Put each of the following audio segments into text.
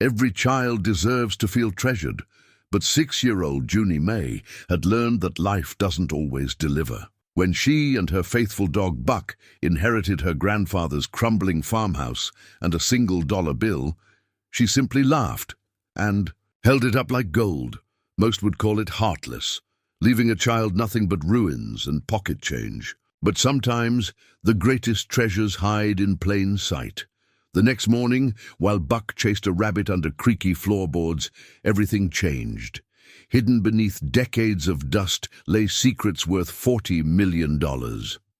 Every child deserves to feel treasured, but 6-year-old Junie Mae had learned that life doesn't always deliver. When she and her faithful dog Buck inherited her grandfather's crumbling farmhouse and a $1 bill, she simply laughed and held it up like gold. Most would call it heartless, leaving a child nothing but ruins and pocket change. But sometimes the greatest treasures hide in plain sight. The next morning, while Buck chased a rabbit under creaky floorboards, everything changed. Hidden beneath decades of dust lay secrets worth $40 million.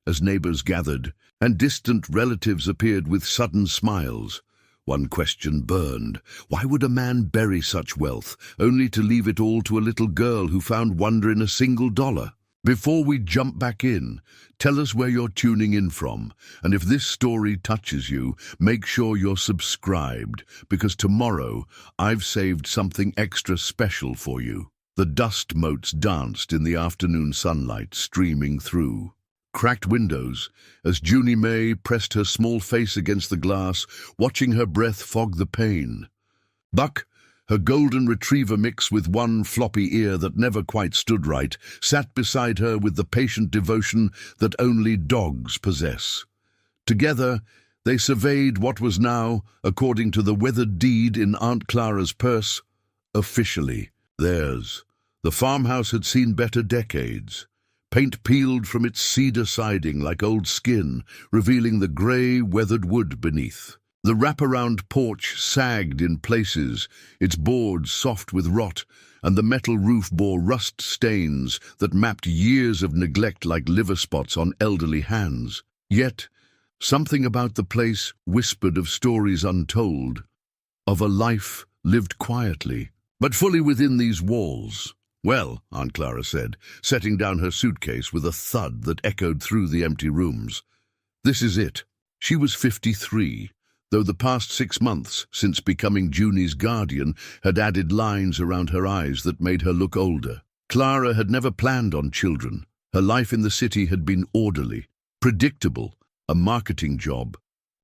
As neighbors gathered and distant relatives appeared with sudden smiles, one question burned. Why would a man bury such wealth, only to leave it all to a little girl who found wonder in a $1? Before we jump back in, tell us where you're tuning in from, and if this story touches you, make sure you're subscribed, because tomorrow I've saved something extra special for you. The dust motes danced in the afternoon sunlight streaming through cracked windows as Junie Mae pressed her small face against the glass, watching her breath fog the pain. Buck, her golden retriever mix with one floppy ear that never quite stood right, sat beside her with the patient devotion that only dogs possess. Together, they surveyed what was now, according to the weathered deed in Aunt Clara's purse, officially theirs. The farmhouse had seen better decades. Paint peeled from its cedar siding like old skin, revealing the grey, weathered wood beneath. The wraparound porch sagged in places, its boards soft with rot, and the metal roof bore rust stains that mapped years of neglect like liver spots on elderly hands. Yet, something about the place whispered of stories untold, of a life lived quietly, but fully within these walls. "Well," Aunt Clara said, setting down her suitcase with a thud that echoed through the empty rooms, "this is it." She was 53, though the past 6 months since becoming Junie's guardian had added lines around her eyes that made her look older. Clara had never planned on children. Her life in the city had been orderly, predictable, a marketing job,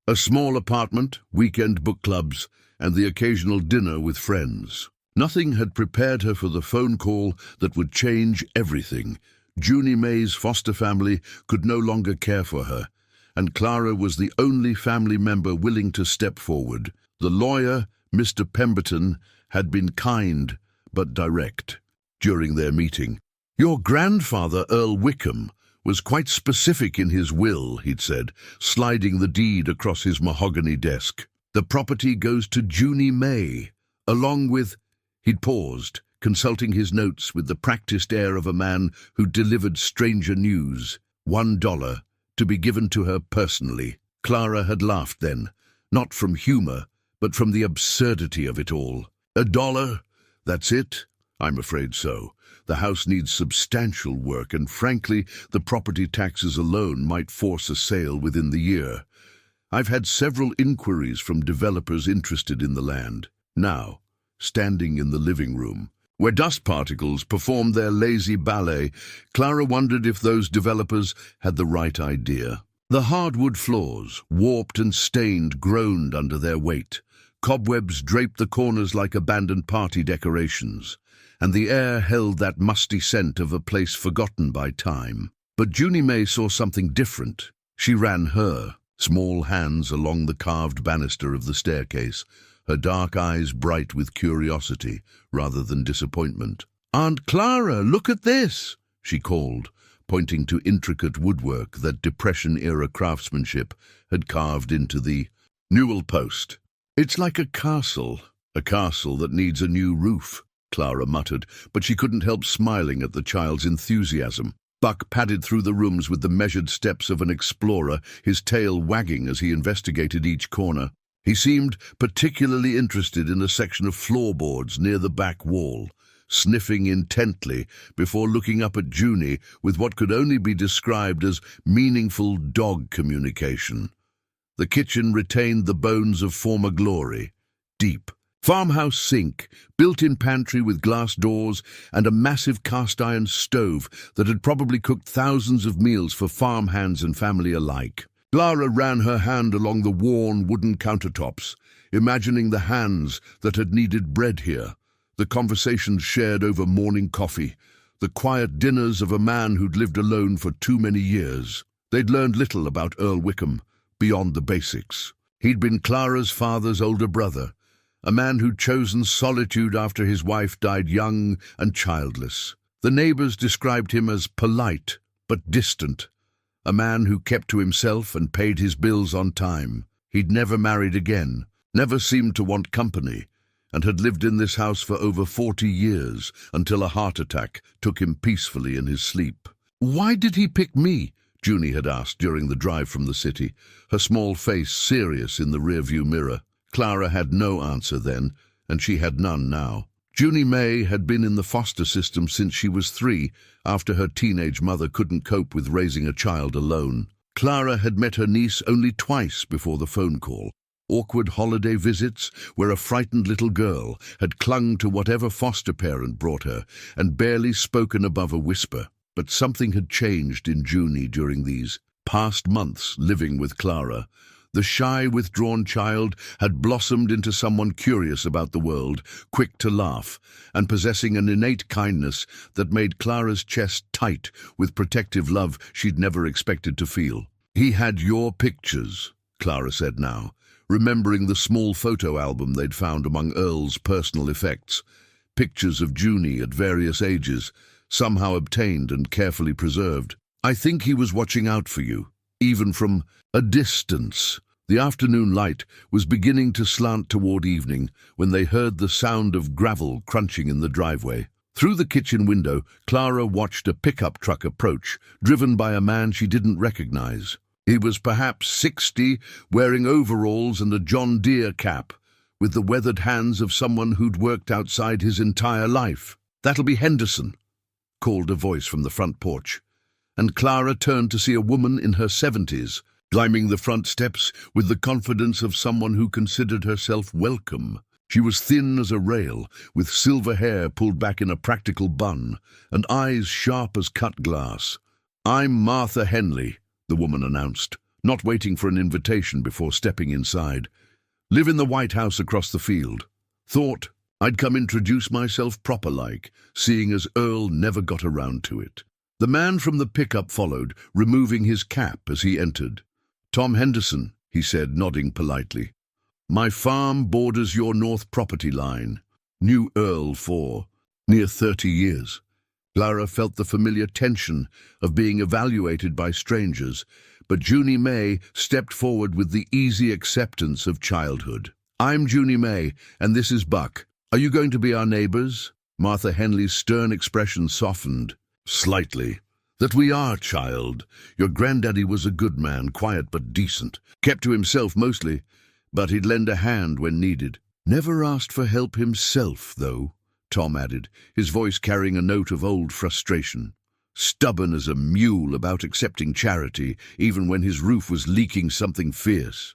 a small apartment, weekend book clubs, and the occasional dinner with friends. Nothing had prepared her for the phone call that would change everything. Junie Mae's foster family could no longer care for her, and Clara was the only family member willing to step forward. The lawyer, Mr. Pemberton, had been kind but direct. During their meeting, "Your grandfather, Earl Wickham, was quite specific in his will," he'd said, sliding the deed across his mahogany desk. "The property goes to Junie Mae, along with—" He'd paused, consulting his notes with the practiced air of a man who delivered stranger news. $1, to be given to her personally. Clara had laughed then, not from humor, but from the absurdity of it all. $1? That's it? I'm afraid so. The house needs substantial work, and frankly, the property taxes alone might force a sale within the year. I've had several inquiries from developers interested in the land. Now, standing in the living room, where dust particles performed their lazy ballet, Clara wondered if those developers had the right idea. The hardwood floors, warped and stained, groaned under their weight. Cobwebs draped the corners like abandoned party decorations, and the air held that musty scent of a place forgotten by time. But Junie Mae saw something different. She ran her small hands along the carved banister of the staircase, her dark eyes bright with curiosity rather than disappointment. "Aunt Clara, look at this!" she called, pointing to intricate woodwork that Depression-era craftsmanship had carved into the newel post. "It's like a castle that needs a new roof," Clara muttered, but she couldn't help smiling at the child's enthusiasm. Buck padded through the rooms with the measured steps of an explorer, his tail wagging as he investigated each corner. He seemed particularly interested in a section of floorboards near the back wall, sniffing intently before looking up at Junie with what could only be described as meaningful dog communication. The kitchen retained the bones of former glory. Deep farmhouse sink, built-in pantry with glass doors, and a massive cast-iron stove that had probably cooked thousands of meals for farmhands and family alike. Clara ran her hand along the worn wooden countertops, imagining the hands that had kneaded bread here, the conversations shared over morning coffee, the quiet dinners of a man who'd lived alone for too many years. They'd learned little about Earl Wickham beyond the basics. He'd been Clara's father's older brother, a man who'd chosen solitude after his wife died young and childless. The neighbors described him as polite but distant, a man who kept to himself and paid his bills on time. He'd never married again, never seemed to want company, and had lived in this house for over 40 years until a heart attack took him peacefully in his sleep. "Why did he pick me?" Junie had asked during the drive from the city, her small face serious in the rearview mirror. Clara had no answer then, and she had none now. Junie Mae had been in the foster system since she was 3, after her teenage mother couldn't cope with raising a child alone. Clara had met her niece only twice before the phone call. Awkward holiday visits where a frightened little girl had clung to whatever foster parent brought her and barely spoken above a whisper. But something had changed in Junie during these past months living with Clara. The shy, withdrawn child had blossomed into someone curious about the world, quick to laugh, and possessing an innate kindness that made Clara's chest tight with protective love she'd never expected to feel. "He had your pictures," Clara said now, remembering the small photo album they'd found among Earl's personal effects. Pictures of Junie at various ages, somehow obtained and carefully preserved. "I think he was watching out for you, even from a distance." The afternoon light was beginning to slant toward evening when they heard the sound of gravel crunching in the driveway. Through the kitchen window, Clara watched a pickup truck approach, driven by a man she didn't recognize. He was perhaps 60, wearing overalls and a John Deere cap, with the weathered hands of someone who'd worked outside his entire life. "That'll be Henderson," called a voice from the front porch, and Clara turned to see a woman in her 70s, climbing the front steps with the confidence of someone who considered herself welcome. She was thin as a rail, with silver hair pulled back in a practical bun, and eyes sharp as cut glass. "I'm Martha Henley," the woman announced, not waiting for an invitation before stepping inside. "Live in the White House across the field. Thought I'd come introduce myself proper-like, seeing as Earl never got around to it." The man from the pickup followed, removing his cap as he entered. "Tom Henderson," he said, nodding politely. "My farm borders your north property line. Knew Earl for near 30 years." Clara felt the familiar tension of being evaluated by strangers, but Junie Mae stepped forward with the easy acceptance of childhood. "I'm Junie Mae, and this is Buck. Are you going to be our neighbors?" Martha Henley's stern expression softened slightly. "That we are, child. Your granddaddy was a good man, quiet but decent. Kept to himself mostly, but he'd lend a hand when needed. Never asked for help himself, though," Tom added, his voice carrying a note of old frustration. "Stubborn as a mule about accepting charity, even when his roof was leaking something fierce."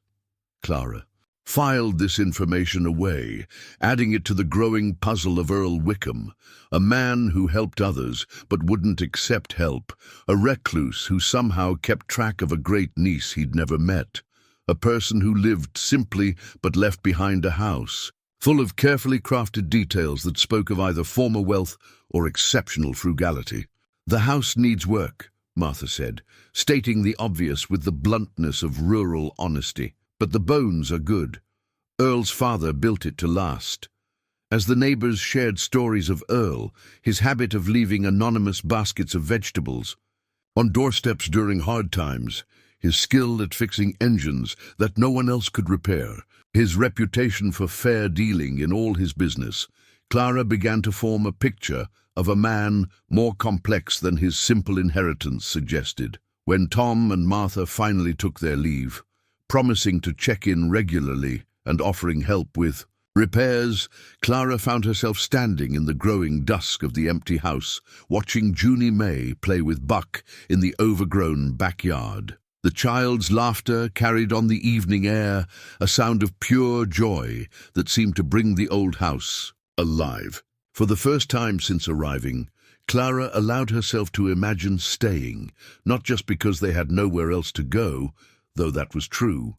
Clara filed this information away, adding it to the growing puzzle of Earl Wickham, a man who helped others but wouldn't accept help, a recluse who somehow kept track of a great niece he'd never met, a person who lived simply but left behind a house, full of carefully crafted details that spoke of either former wealth or exceptional frugality. "The house needs work," Martha said, stating the obvious with the bluntness of rural honesty. "But the bones are good. Earl's father built it to last." As the neighbors shared stories of Earl, his habit of leaving anonymous baskets of vegetables on doorsteps during hard times, his skill at fixing engines that no one else could repair, his reputation for fair dealing in all his business, Clara began to form a picture of a man more complex than his simple inheritance suggested. When Tom and Martha finally took their leave, promising to check in regularly and offering help with repairs, Clara found herself standing in the growing dusk of the empty house, watching Junie Mae play with Buck in the overgrown backyard. The child's laughter carried on the evening air, a sound of pure joy that seemed to bring the old house alive. For the first time since arriving, Clara allowed herself to imagine staying, not just because they had nowhere else to go, though that was true,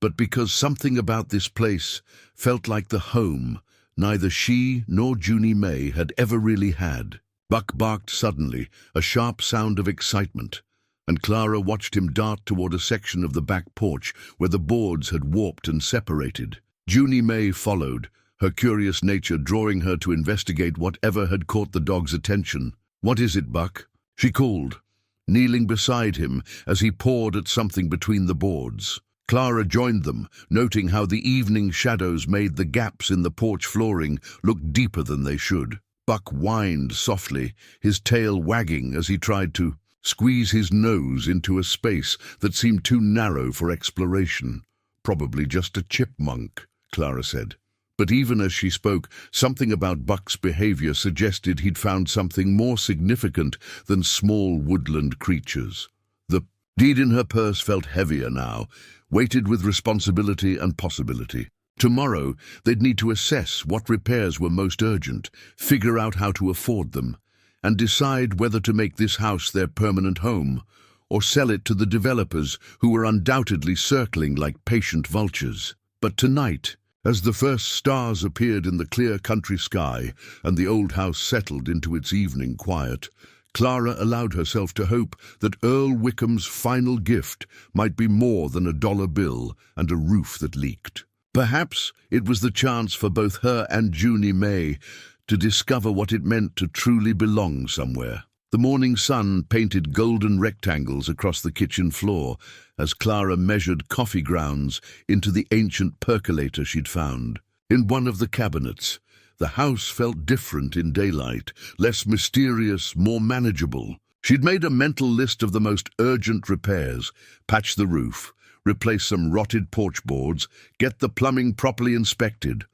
but because something about this place felt like the home neither she nor Junie Mae had ever really had. Buck barked suddenly, a sharp sound of excitement, and Clara watched him dart toward a section of the back porch where the boards had warped and separated. Junie Mae followed, her curious nature drawing her to investigate whatever had caught the dog's attention. "What is it, Buck?" she called, kneeling beside him as he pawed at something between the boards. Clara joined them, noting how the evening shadows made the gaps in the porch flooring look deeper than they should. Buck whined softly, his tail wagging as he tried to squeeze his nose into a space that seemed too narrow for exploration. "Probably just a chipmunk," Clara said. But even as she spoke, something about Buck's behavior suggested he'd found something more significant than small woodland creatures. The deed in her purse felt heavier now, weighted with responsibility and possibility. Tomorrow, they'd need to assess what repairs were most urgent, figure out how to afford them, and decide whether to make this house their permanent home or sell it to the developers who were undoubtedly circling like patient vultures. But tonight, as the first stars appeared in the clear country sky and the old house settled into its evening quiet, Clara allowed herself to hope that Earl Wickham's final gift might be more than a dollar bill and a roof that leaked. Perhaps it was the chance for both her and Junie Mae to discover what it meant to truly belong somewhere. The morning sun painted golden rectangles across the kitchen floor as Clara measured coffee grounds into the ancient percolator she'd found. In one of the cabinets, the house felt different in daylight, less mysterious, more manageable. She'd made a mental list of the most urgent repairs: patch the roof, replace some rotted porch boards, get the plumbing properly inspected.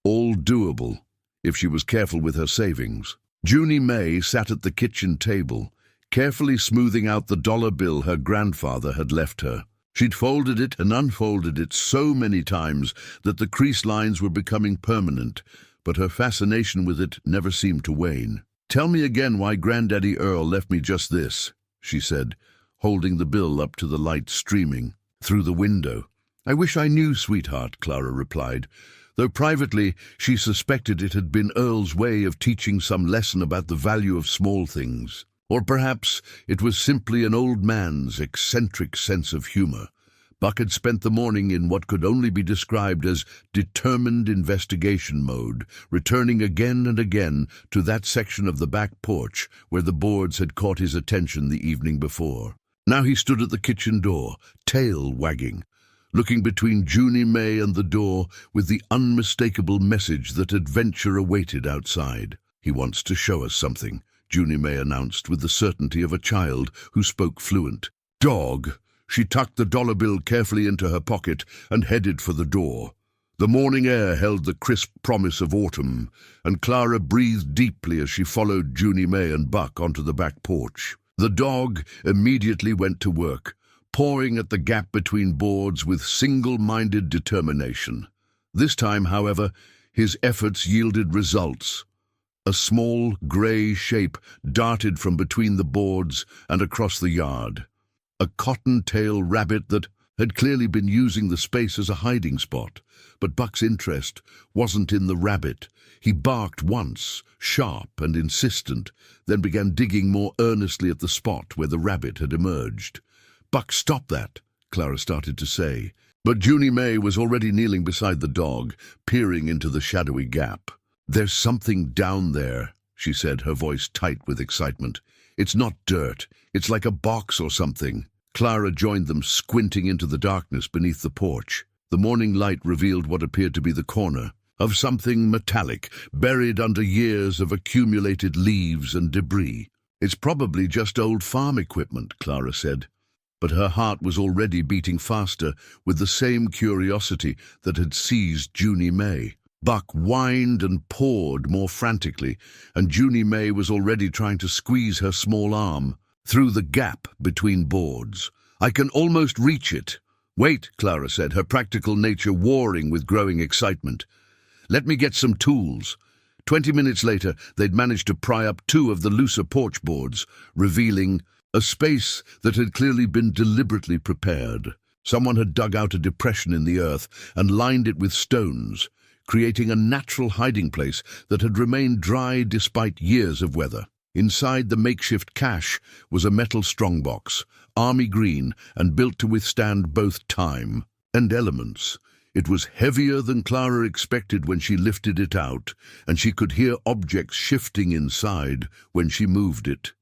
All doable, if she was careful with her savings. Junie Mae sat at the kitchen table, carefully smoothing out the dollar bill her grandfather had left her. She'd folded it and unfolded it so many times that the crease lines were becoming permanent, but her fascination with it never seemed to wane. "Tell me again why Granddaddy Earl left me just this," she said, holding the bill up to the light streaming through the window. "I wish I knew, sweetheart," Clara replied, though privately she suspected it had been Earl's way of teaching some lesson about the value of small things. Or perhaps it was simply an old man's eccentric sense of humor. Buck had spent the morning in what could only be described as determined investigation mode, returning again and again to that section of the back porch where the boards had caught his attention the evening before. Now he stood at the kitchen door, tail wagging, looking between Junie Mae and the door with the unmistakable message that adventure awaited outside. "He wants to show us something," Junie Mae announced with the certainty of a child who spoke fluent. "Dog!" She tucked the dollar bill carefully into her pocket and headed for the door. The morning air held the crisp promise of autumn, and Clara breathed deeply as she followed Junie Mae and Buck onto the back porch. The dog immediately went to work, pawing at the gap between boards with single-minded determination. This time, however, his efforts yielded results. A small, grey shape darted from between the boards and across the yard. A cotton-tail rabbit that had clearly been using the space as a hiding spot. But Buck's interest wasn't in the rabbit. He barked once, sharp and insistent, then began digging more earnestly at the spot where the rabbit had emerged. "Buck, stop that," Clara started to say. But Junie Mae was already kneeling beside the dog, peering into the shadowy gap. "There's something down there," she said, her voice tight with excitement. "It's not dirt. It's like a box or something." Clara joined them, squinting into the darkness beneath the porch. The morning light revealed what appeared to be the corner of something metallic, buried under years of accumulated leaves and debris. "It's probably just old farm equipment," Clara said. But her heart was already beating faster with the same curiosity that had seized Junie Mae. Buck whined and pawed more frantically, and Junie Mae was already trying to squeeze her small arm through the gap between boards. "I can almost reach it." "Wait," Clara said, her practical nature warring with growing excitement. "Let me get some tools." 20 minutes later, they'd managed to pry up 2 of the looser porch boards, revealing a space that had clearly been deliberately prepared. Someone had dug out a depression in the earth and lined it with stones, creating a natural hiding place that had remained dry despite years of weather. Inside the makeshift cache was a metal strongbox, army green and built to withstand both time and elements. It was heavier than Clara expected when she lifted it out, and she could hear objects shifting inside when she moved it.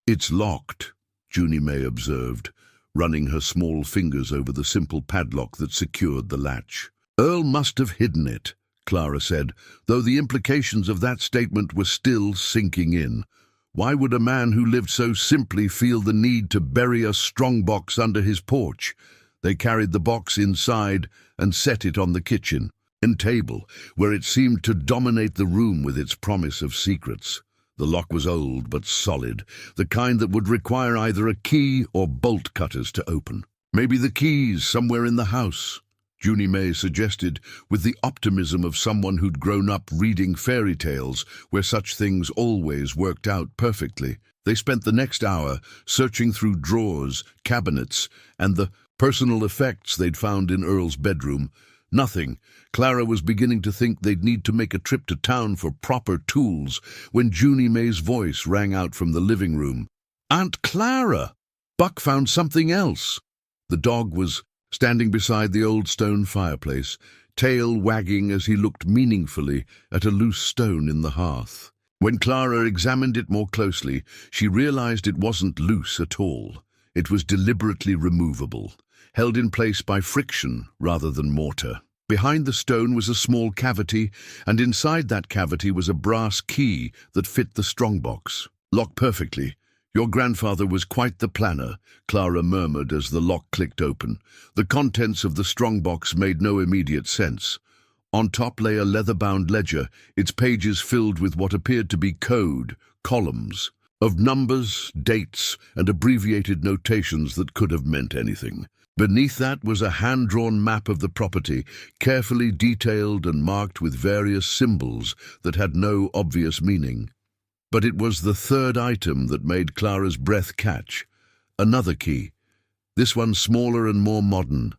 "It's locked," Junie Mae observed, running her small fingers over the simple padlock that secured the latch. "Earl must have hidden it," Clara said, though the implications of that statement were still sinking in. Why would a man who lived so simply feel the need to bury a strongbox under his porch? They carried the box inside and set it on the kitchen table, where it seemed to dominate the room with its promise of secrets. The lock was old but solid, the kind that would require either a key or bolt cutters to open. "Maybe the key's somewhere in the house," Junie Mae suggested, with the optimism of someone who'd grown up reading fairy tales where such things always worked out perfectly. They spent the next hour searching through drawers, cabinets, and the personal effects they'd found in Earl's bedroom. Nothing. Clara was beginning to think they'd need to make a trip to town for proper tools when Junie Mae's voice rang out from the living room. "Aunt Clara!" Buck found something else. The dog was standing beside the old stone fireplace, tail wagging as he looked meaningfully at a loose stone in the hearth. When Clara examined it more closely, she realized it wasn't loose at all. It was deliberately removable, held in place by friction rather than mortar. Behind the stone was a small cavity, and inside that cavity was a brass key that fit the strongbox. "Locked perfectly. Your grandfather was quite the planner," Clara murmured as the lock clicked open. The contents of the strongbox made no immediate sense. On top lay a leather-bound ledger, its pages filled with what appeared to be code, columns, of numbers, dates, and abbreviated notations that could have meant anything. Beneath that was a hand-drawn map of the property, carefully detailed and marked with various symbols that had no obvious meaning. But it was the third item that made Clara's breath catch. Another key, this one smaller and more modern,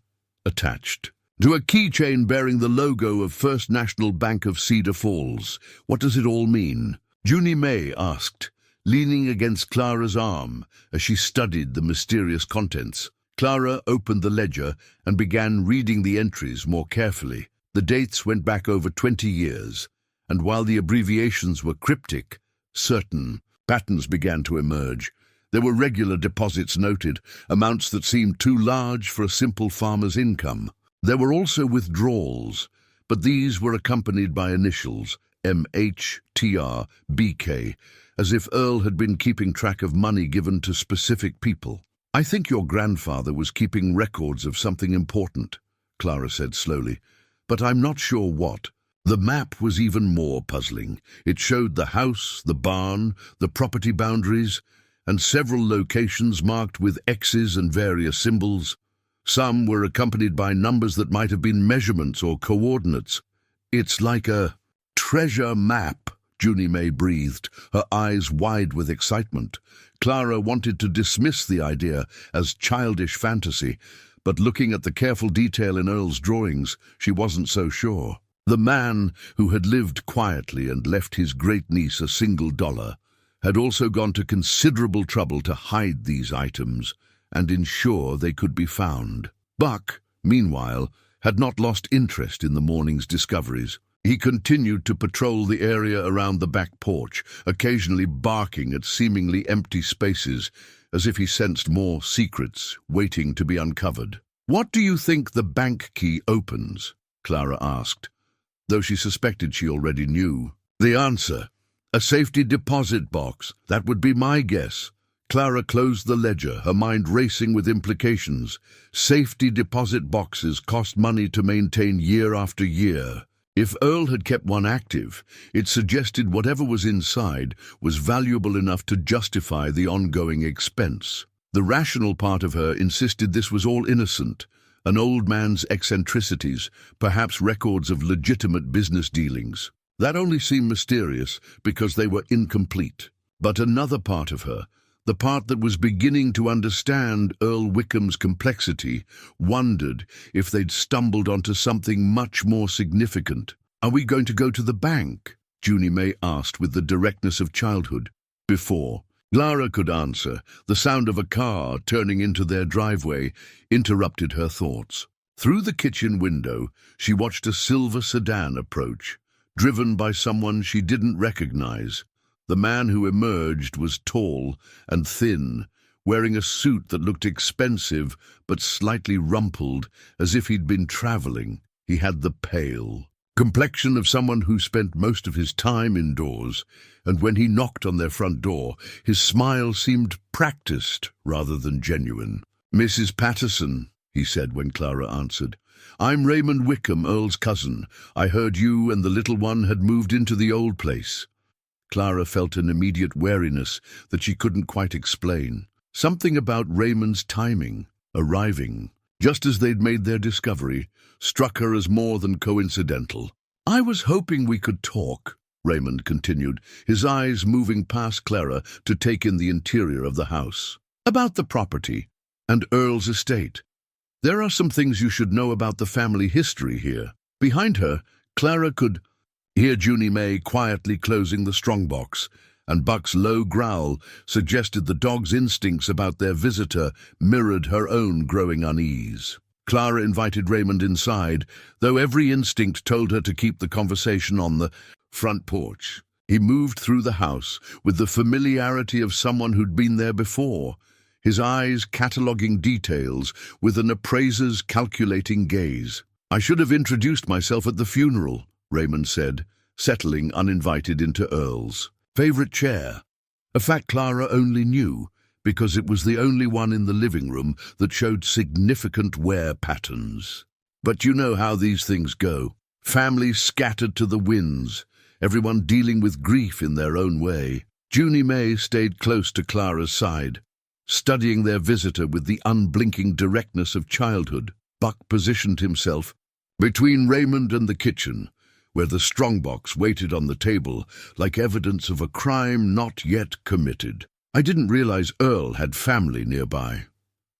attached to a keychain bearing the logo of First National Bank of Cedar Falls. "What does it all mean?" Junie Mae asked, leaning against Clara's arm as she studied the mysterious contents. Clara opened the ledger and began reading the entries more carefully. The dates went back over 20 years, and while the abbreviations were cryptic, certain patterns began to emerge. There were regular deposits noted, amounts that seemed too large for a simple farmer's income. There were also withdrawals, but these were accompanied by initials, MH, BK, as if Earl had been keeping track of money given to specific people. "I think your grandfather was keeping records of something important," Clara said slowly, "but I'm not sure what." The map was even more puzzling. It showed the house, the barn, the property boundaries, and several locations marked with X's and various symbols. Some were accompanied by numbers that might have been measurements or coordinates. "It's like a treasure map," Junie Mae breathed, her eyes wide with excitement. Clara wanted to dismiss the idea as childish fantasy, but looking at the careful detail in Earl's drawings, she wasn't so sure. The man who had lived quietly and left his great-niece a $1 had also gone to considerable trouble to hide these items and ensure they could be found. Buck, meanwhile, had not lost interest in the morning's discoveries. He continued to patrol the area around the back porch, occasionally barking at seemingly empty spaces, as if he sensed more secrets waiting to be uncovered. "What do you think the bank key opens?" Clara asked, though she suspected she already knew. The answer, a safety deposit box. That would be my guess. Clara closed the ledger, her mind racing with implications. Safety deposit boxes cost money to maintain year after year. If Earl had kept one active, it suggested whatever was inside was valuable enough to justify the ongoing expense. The rational part of her insisted this was all innocent, an old man's eccentricities, perhaps records of legitimate business dealings. That only seemed mysterious because they were incomplete. But another part of her, The part that was beginning to understand Earl Wickham's complexity wondered if they'd stumbled onto something much more significant. "Are we going to go to the bank?" Junie Mae asked with the directness of childhood. Before Clara could answer, the sound of a car turning into their driveway interrupted her thoughts. Through the kitchen window, she watched a silver sedan approach, driven by someone she didn't recognize. The man who emerged was tall and thin, wearing a suit that looked expensive but slightly rumpled, as if he'd been traveling. He had the pale complexion of someone who spent most of his time indoors, and when he knocked on their front door, his smile seemed practiced rather than genuine. "Mrs. Patterson," he said when Clara answered. "I'm Raymond Wickham, Earl's cousin. I heard you and the little one had moved into the old place." Clara felt an immediate wariness that she couldn't quite explain. Something about Raymond's timing, arriving just as they'd made their discovery, struck her as more than coincidental. "I was hoping we could talk," Raymond continued, his eyes moving past Clara to take in the interior of the house. "About the property and Earl's estate. There are some things you should know about the family history here." Behind her, Clara could hear Junie Mae quietly closing the strongbox, and Buck's low growl suggested the dog's instincts about their visitor mirrored her own growing unease. Clara invited Raymond inside, though every instinct told her to keep the conversation on the front porch. He moved through the house with the familiarity of someone who'd been there before, his eyes cataloguing details with an appraiser's calculating gaze. "I should have introduced myself at the funeral," Raymond said, settling uninvited into Earl's favorite chair, a fact Clara only knew because it was the only one in the living room that showed significant wear patterns. "But you know how these things go. Families scattered to the winds, everyone dealing with grief in their own way." Junie Mae stayed close to Clara's side, studying their visitor with the unblinking directness of childhood. Buck positioned himself between Raymond and the kitchen, where the strongbox waited on the table like evidence of a crime not yet committed. "I didn't realize Earl had family nearby,"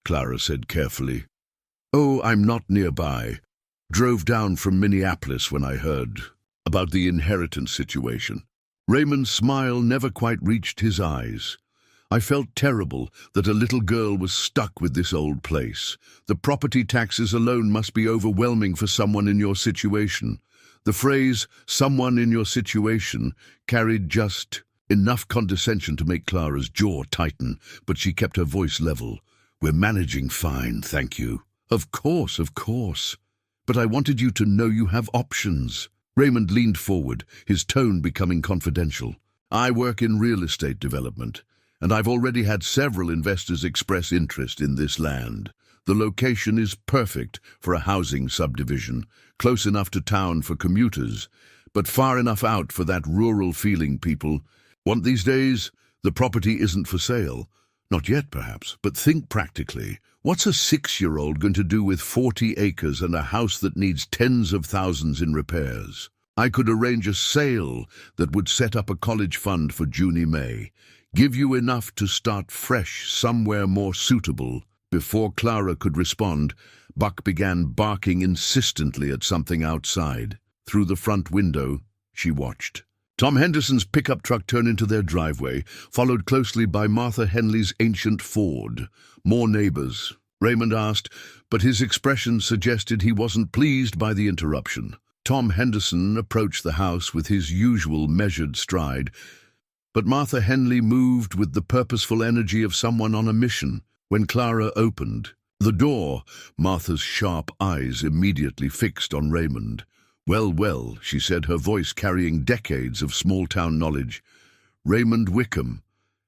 Clara said carefully. "Oh, I'm not nearby. Drove down from Minneapolis when I heard about the inheritance situation." Raymond's smile never quite reached his eyes. "I felt terrible that a little girl was stuck with this old place. The property taxes alone must be overwhelming for someone in your situation." The phrase, "someone in your situation," carried just enough condescension to make Clara's jaw tighten, but she kept her voice level. "We're managing fine, thank you." Of course. But I wanted you to know you have options." Raymond leaned forward, his tone becoming confidential. "I work in real estate development, and I've already had several investors express interest in this land. The location is perfect for a housing subdivision, close enough to town for commuters, but far enough out for that rural feeling people want these days. The property isn't for sale. Not yet, perhaps, but think practically. What's a 6-year-old going to do with 40 acres and a house that needs tens of thousands in repairs? I could arrange a sale that would set up a college fund for Junie Mae, give you enough to start fresh somewhere more suitable." Before Clara could respond, Buck began barking insistently at something outside. Through the front window, she watched Tom Henderson's pickup truck turn into their driveway, followed closely by Martha Henley's ancient Ford. "More neighbors?" Raymond asked, but his expression suggested he wasn't pleased by the interruption. Tom Henderson approached the house with his usual measured stride, but Martha Henley moved with the purposeful energy of someone on a mission. When Clara opened the door, Martha's sharp eyes immediately fixed on Raymond. Well, she said, her voice carrying decades of small-town knowledge. "Raymond Wickham.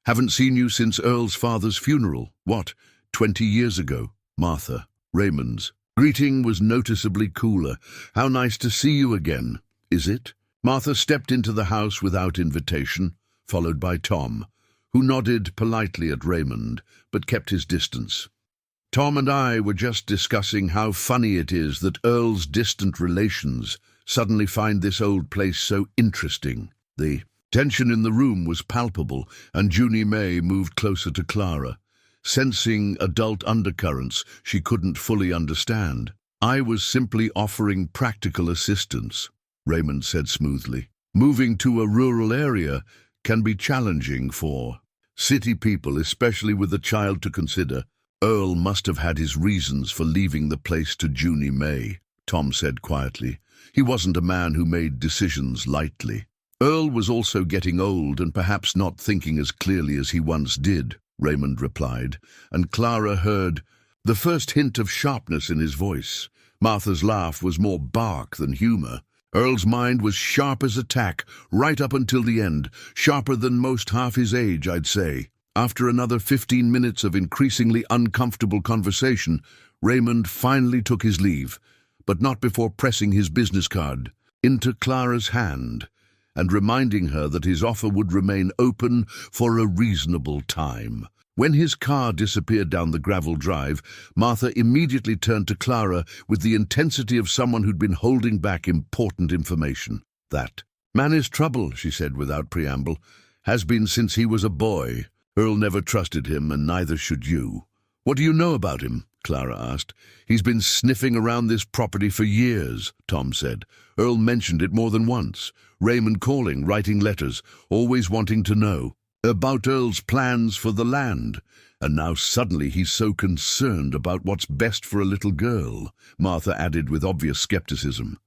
Haven't seen you since Earl's father's funeral. What, 20 years ago?" Martha, Raymond's greeting was noticeably cooler. "How nice to see you again, is it?" Martha stepped into the house without invitation, followed by Tom, who nodded politely at Raymond, but kept his distance. "Tom and I were just discussing how funny it is that Earl's distant relations suddenly find this old place so interesting." The Tension in the room was palpable, and Junie Mae moved closer to Clara, sensing adult undercurrents she couldn't fully understand. "I was simply offering practical assistance," Raymond said smoothly. "Moving to a rural area can be challenging for city people, especially with a child to consider." "Earl must have had his reasons for leaving the place to Junie Mae," Tom said quietly. "He wasn't a man who made decisions lightly." "Earl was also getting old and perhaps not thinking as clearly as he once did," Raymond replied, and Clara heard the first hint of sharpness in his voice. Martha's laugh was more bark than humor. "Earl's mind was sharp as a tack, right up until the end, sharper than most half his age, I'd say." After another 15 minutes of increasingly uncomfortable conversation, Raymond finally took his leave, but not before pressing his business card into Clara's hand and reminding her that his offer would remain open for a reasonable time. When his car disappeared down the gravel drive, Martha immediately turned to Clara with the intensity of someone who'd been holding back important information. "That man is trouble," she said without preamble. "Has been since he was a boy. Earl never trusted him, and neither should you." "What do you know about him?" Clara asked. "He's been sniffing around this property for years," Tom said. "Earl mentioned it more than once. Raymond calling, writing letters, always wanting to know about Earl's plans for the land. And now suddenly he's so concerned about what's best for a little girl," Martha added with obvious skepticism.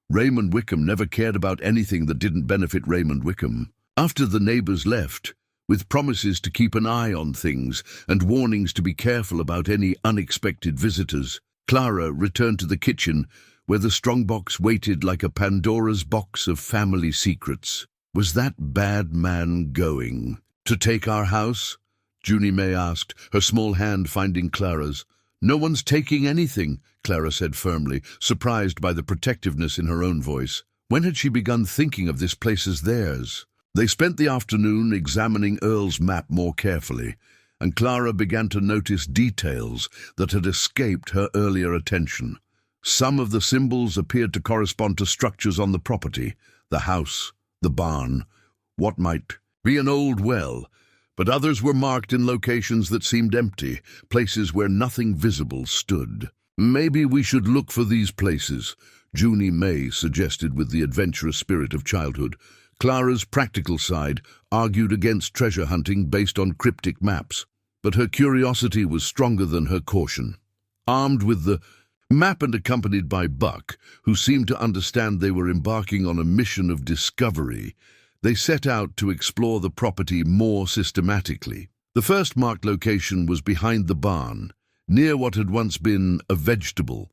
"Raymond Wickham never cared about anything that didn't benefit Raymond Wickham." After the neighbors left, with promises to keep an eye on things and warnings to be careful about any unexpected visitors, Clara returned to the kitchen where the strongbox waited like a Pandora's box of family secrets. "Was that bad man going to take our house?" Junie Mae asked, her small hand finding Clara's. "No one's taking anything," Clara said firmly, surprised by the protectiveness in her own voice. When had she begun thinking of this place as theirs? They spent the afternoon examining Earl's map more carefully, and Clara began to notice details that had escaped her earlier attention. Some of the symbols appeared to correspond to structures on the property: the house, the barn, what might be an old well, but others were marked in locations that seemed empty, places where nothing visible stood. "Maybe we should look for these places," Junie Mae suggested with the adventurous spirit of childhood. Clara's practical side argued against treasure hunting based on cryptic maps, but her curiosity was stronger than her caution. Armed with the map and accompanied by Buck, who seemed to understand they were embarking on a mission of discovery, they set out to explore the property more systematically. The first marked location was behind the barn, near what had once been a vegetable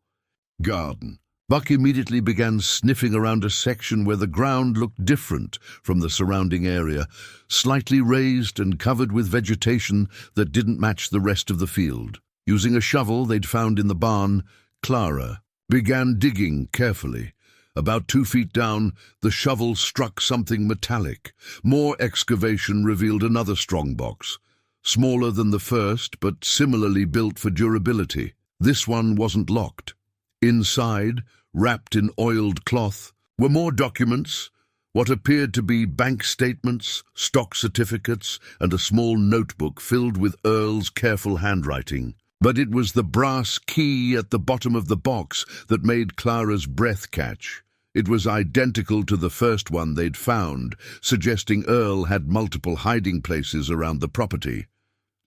garden. Buck immediately began sniffing around a section where the ground looked different from the surrounding area, slightly raised and covered with vegetation that didn't match the rest of the field. Using a shovel they'd found in the barn, Clara began digging carefully. About 2 feet down, the shovel struck something metallic. More excavation revealed another strongbox, smaller than the first but similarly built for durability. This one wasn't locked. Inside, wrapped in oiled cloth, were more documents, what appeared to be bank statements, stock certificates, and a small notebook filled with Earl's careful handwriting. But it was the brass key at the bottom of the box that made Clara's breath catch. It was identical to the first one they'd found, suggesting Earl had multiple hiding places around the property.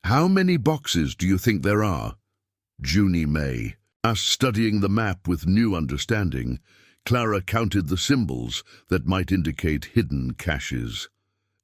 "How many boxes do you think there are?" Junie Mae asked, studying the map with new understanding. Clara counted the symbols that might indicate hidden caches.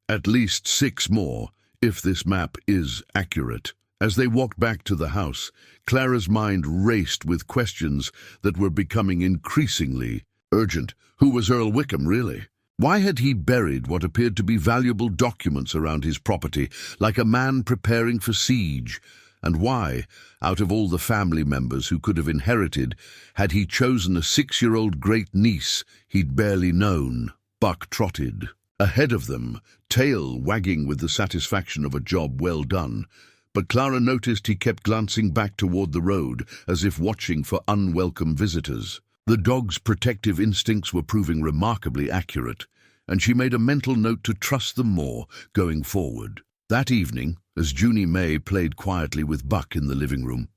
"At least 6 more, if this map is accurate." As they walked back to the house, Clara's mind raced with questions that were becoming increasingly urgent. Who was Earl Wickham, really? Why had he buried what appeared to be valuable documents around his property, like a man preparing for siege? And why, out of all the family members who could have inherited, had he chosen a 6-year-old great-niece he'd barely known? Buck trotted ahead of them, tail wagging with the satisfaction of a job well done. But Clara noticed he kept glancing back toward the road, as if watching for unwelcome visitors. The dog's protective instincts were proving remarkably accurate, and she made a mental note to trust them more going forward. That evening, as Junie Mae played quietly with Buck in the living room,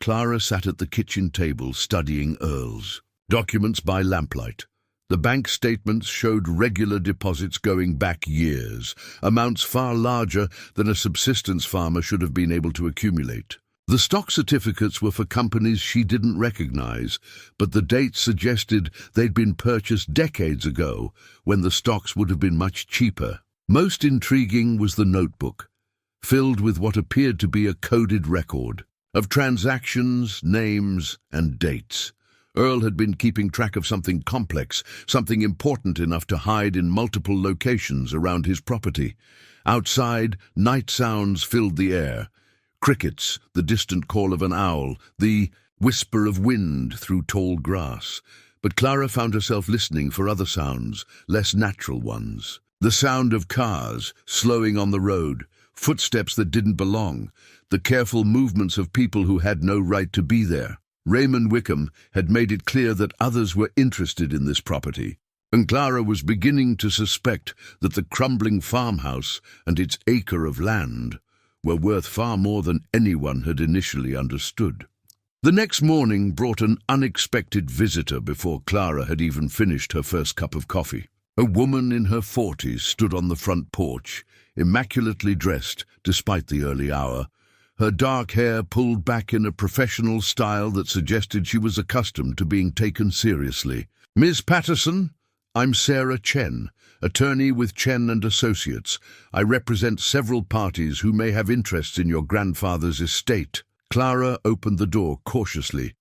Clara sat at the kitchen table studying Earl's documents by lamplight. The bank statements showed regular deposits going back years, amounts far larger than a subsistence farmer should have been able to accumulate. The stock certificates were for companies she didn't recognize, but the dates suggested they'd been purchased decades ago, when the stocks would have been much cheaper. Most intriguing was the notebook, filled with what appeared to be a coded record of transactions, names, and dates. Earl had been keeping track of something complex, something important enough to hide in multiple locations around his property. Outside, night sounds filled the air. Crickets, the distant call of an owl, the whisper of wind through tall grass. But Clara found herself listening for other sounds, less natural ones. The sound of cars slowing on the road, footsteps that didn't belong, the careful movements of people who had no right to be there. Raymond Wickham had made it clear that others were interested in this property, and Clara was beginning to suspect that the crumbling farmhouse and its acre of land were worth far more than anyone had initially understood. The next morning brought an unexpected visitor before Clara had even finished her first cup of coffee. A woman in her 40s stood on the front porch, immaculately dressed despite the early hour, her dark hair pulled back in a professional style that suggested she was accustomed to being taken seriously. "Miss Patterson, I'm Sarah Chen, attorney with Chen and Associates. I represent several parties who may have interests in your grandfather's estate." Clara opened the door cautiously,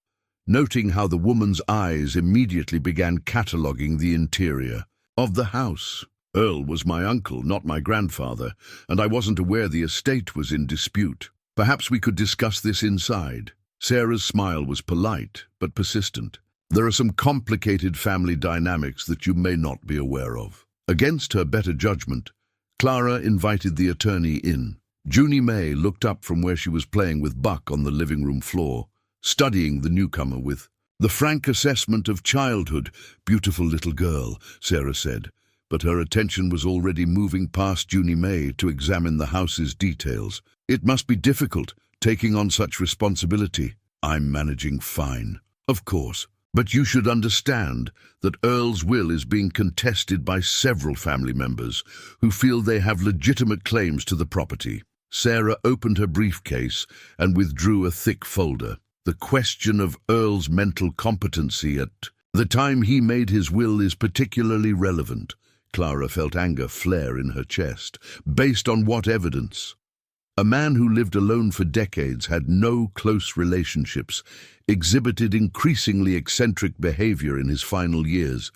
noting how the woman's eyes immediately began cataloguing the interior of the house. "Earl was my uncle, not my grandfather, and I wasn't aware the estate was in dispute. Perhaps we could discuss this inside." Sarah's smile was polite, but persistent. "There are some complicated family dynamics that you may not be aware of." Against her better judgment, Clara invited the attorney in. Junie Mae looked up from where she was playing with Buck on the living room floor, studying the newcomer with the frank assessment of childhood. "Beautiful little girl," Sarah said, but her attention was already moving past Junie Mae to examine the house's details. "It must be difficult, taking on such responsibility." "I'm managing fine." "Of course. But you should understand that Earl's will is being contested by several family members who feel they have legitimate claims to the property." Sarah opened her briefcase and withdrew a thick folder. "The question of Earl's mental competency at the time he made his will is particularly relevant." Clara felt anger flare in her chest. "Based on what evidence?" A man who lived alone for decades, had no close relationships, exhibited increasingly eccentric behavior in his final years.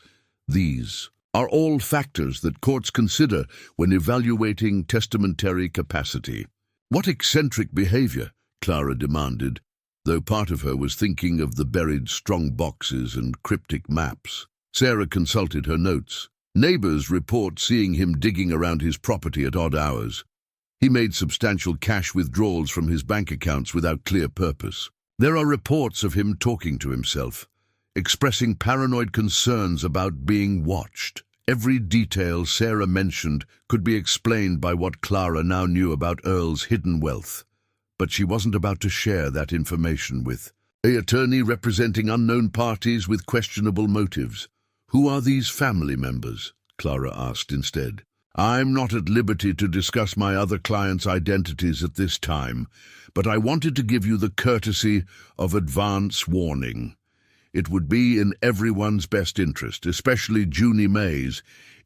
These are all factors that courts consider when evaluating testamentary capacity. "What eccentric behavior?" Clara demanded, though part of her was thinking of the buried strong boxes and cryptic maps. Sarah consulted her notes. Neighbors report seeing him digging around his property at odd hours. He made substantial cash withdrawals from his bank accounts without clear purpose. There are reports of him talking to himself, expressing paranoid concerns about being watched. Every detail Sarah mentioned could be explained by what Clara now knew about Earl's hidden wealth, but she wasn't about to share that information with an attorney representing unknown parties with questionable motives. "Who are these family members?" Clara asked instead. "I'm not at liberty to discuss my other clients' identities at this time, but I wanted to give you the courtesy of advance warning. It would be in everyone's best interest, especially Junie Mae's,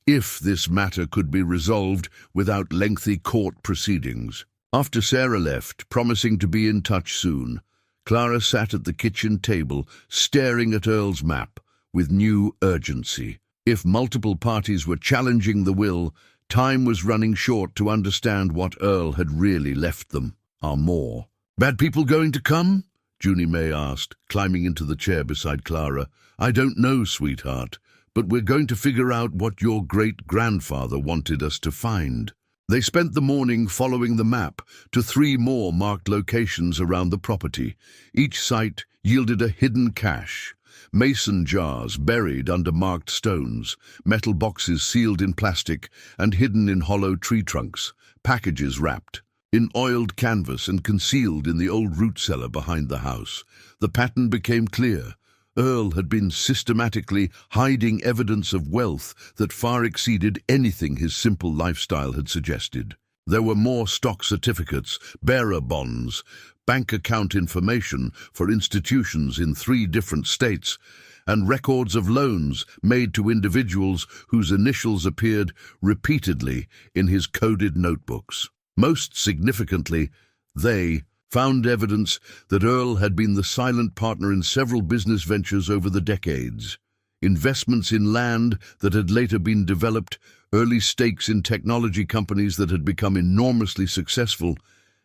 if this matter could be resolved without lengthy court proceedings." After Sarah left, promising to be in touch soon, Clara sat at the kitchen table, staring at Earl's map with new urgency. If multiple parties were challenging the will, time was running short to understand what Earl had really left them. "Are more bad people going to come?" Junie Mae asked, climbing into the chair beside Clara. "I don't know, sweetheart, but we're going to figure out what your great-grandfather wanted us to find." They spent the morning following the map to 3 more marked locations around the property. Each site yielded a hidden cache, mason jars buried under marked stones, metal boxes sealed in plastic and hidden in hollow tree trunks, packages wrapped in oiled canvas and concealed in the old root cellar behind the house. The pattern became clear. Earl had been systematically hiding evidence of wealth that far exceeded anything his simple lifestyle had suggested. There were more stock certificates, bearer bonds, bank account information for institutions in 3 different states, and records of loans made to individuals whose initials appeared repeatedly in his coded notebooks. Most significantly, they found evidence that Earl had been the silent partner in several business ventures over the decades. Investments in land that had later been developed, early stakes in technology companies that had become enormously successful,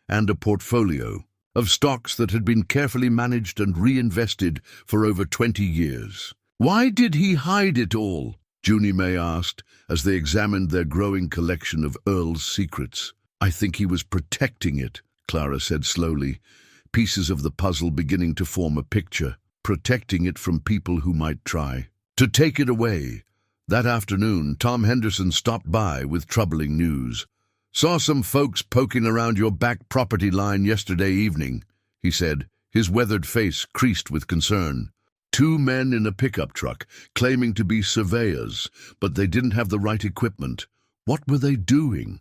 and a portfolio of stocks that had been carefully managed and reinvested for over 20 years. Why did he hide it all? Junie Mae asked as they examined their growing collection of Earl's secrets. I think he was protecting it, Clara said slowly, pieces of the puzzle beginning to form a picture. Protecting it from people who might try to take it away. That afternoon, Tom Henderson stopped by with troubling news. "Saw some folks poking around your back property line yesterday evening," he said, his weathered face creased with concern. 2 men in a pickup truck, claiming to be surveyors, but they didn't have the right equipment. What were they doing?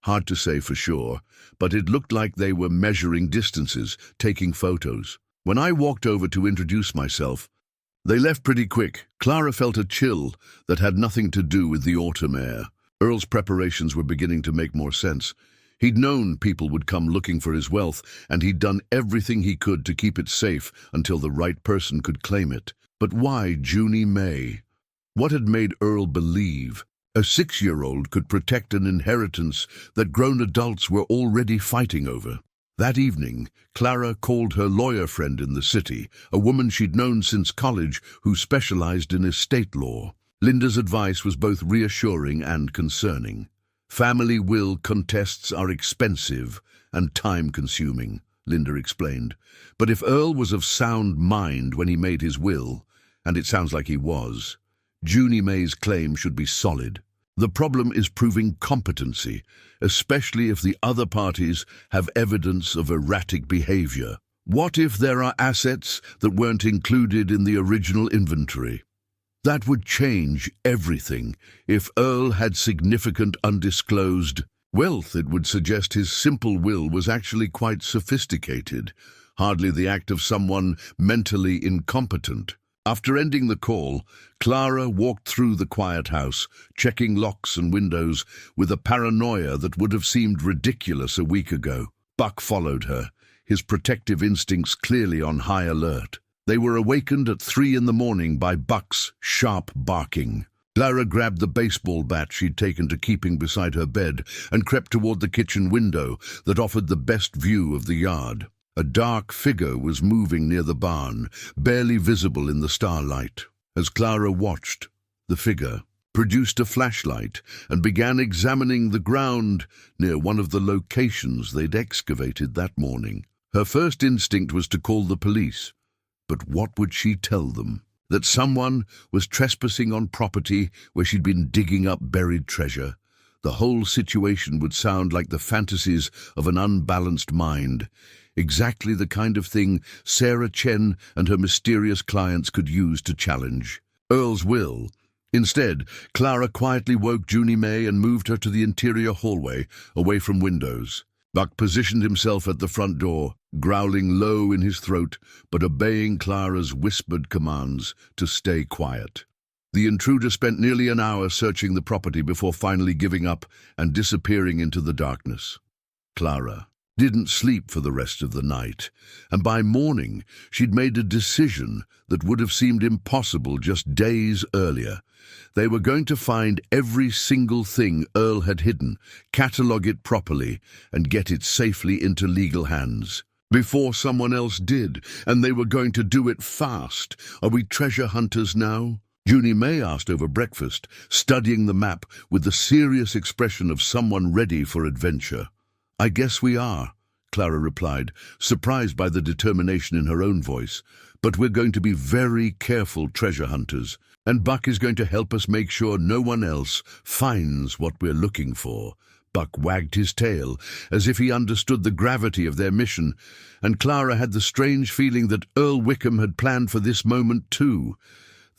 Hard to say for sure, but it looked like they were measuring distances, taking photos. When I walked over to introduce myself, they left pretty quick. Clara felt a chill that had nothing to do with the autumn air. Earl's preparations were beginning to make more sense. He'd known people would come looking for his wealth, and he'd done everything he could to keep it safe until the right person could claim it. But why Junie Mae? What had made Earl believe a 6-year-old could protect an inheritance that grown adults were already fighting over? That evening, Clara called her lawyer friend in the city, a woman she'd known since college who specialized in estate law. Linda's advice was both reassuring and concerning. Family will contests are expensive and time-consuming, Linda explained. But if Earl was of sound mind when he made his will, and it sounds like he was, Junie Mae's claim should be solid. The problem is proving competency, especially if the other parties have evidence of erratic behavior. What if there are assets that weren't included in the original inventory? That would change everything. If Earl had significant undisclosed wealth, it would suggest his simple will was actually quite sophisticated, hardly the act of someone mentally incompetent. After ending the call, Clara walked through the quiet house, checking locks and windows with a paranoia that would have seemed ridiculous a week ago. Buck followed her, his protective instincts clearly on high alert. They were awakened at 3 in the morning by Buck's sharp barking. Clara grabbed the baseball bat she'd taken to keeping beside her bed and crept toward the kitchen window that offered the best view of the yard. A dark figure was moving near the barn, barely visible in the starlight. As Clara watched, the figure produced a flashlight and began examining the ground near one of the locations they'd excavated that morning. Her first instinct was to call the police, but what would she tell them? That someone was trespassing on property where she'd been digging up buried treasure? The whole situation would sound like the fantasies of an unbalanced mind. Exactly the kind of thing Sarah Chen and her mysterious clients could use to challenge Earl's will. Instead, Clara quietly woke Junie Mae and moved her to the interior hallway, away from windows. Buck positioned himself at the front door, growling low in his throat, but obeying Clara's whispered commands to stay quiet. The intruder spent nearly an hour searching the property before finally giving up and disappearing into the darkness. Clara didn't sleep for the rest of the night, and by morning she'd made a decision that would have seemed impossible just days earlier. They were going to find every single thing Earl had hidden, catalogue it properly, and get it safely into legal hands before someone else did, and they were going to do it fast. Are we treasure hunters now? Junie Mae asked over breakfast, studying the map with the serious expression of someone ready for adventure. I guess we are, Clara replied, surprised by the determination in her own voice. "But we're going to be very careful treasure hunters, and Buck is going to help us make sure no one else finds what we're looking for." Buck wagged his tail, as if he understood the gravity of their mission, and Clara had the strange feeling that Earl Wickham had planned for this moment too,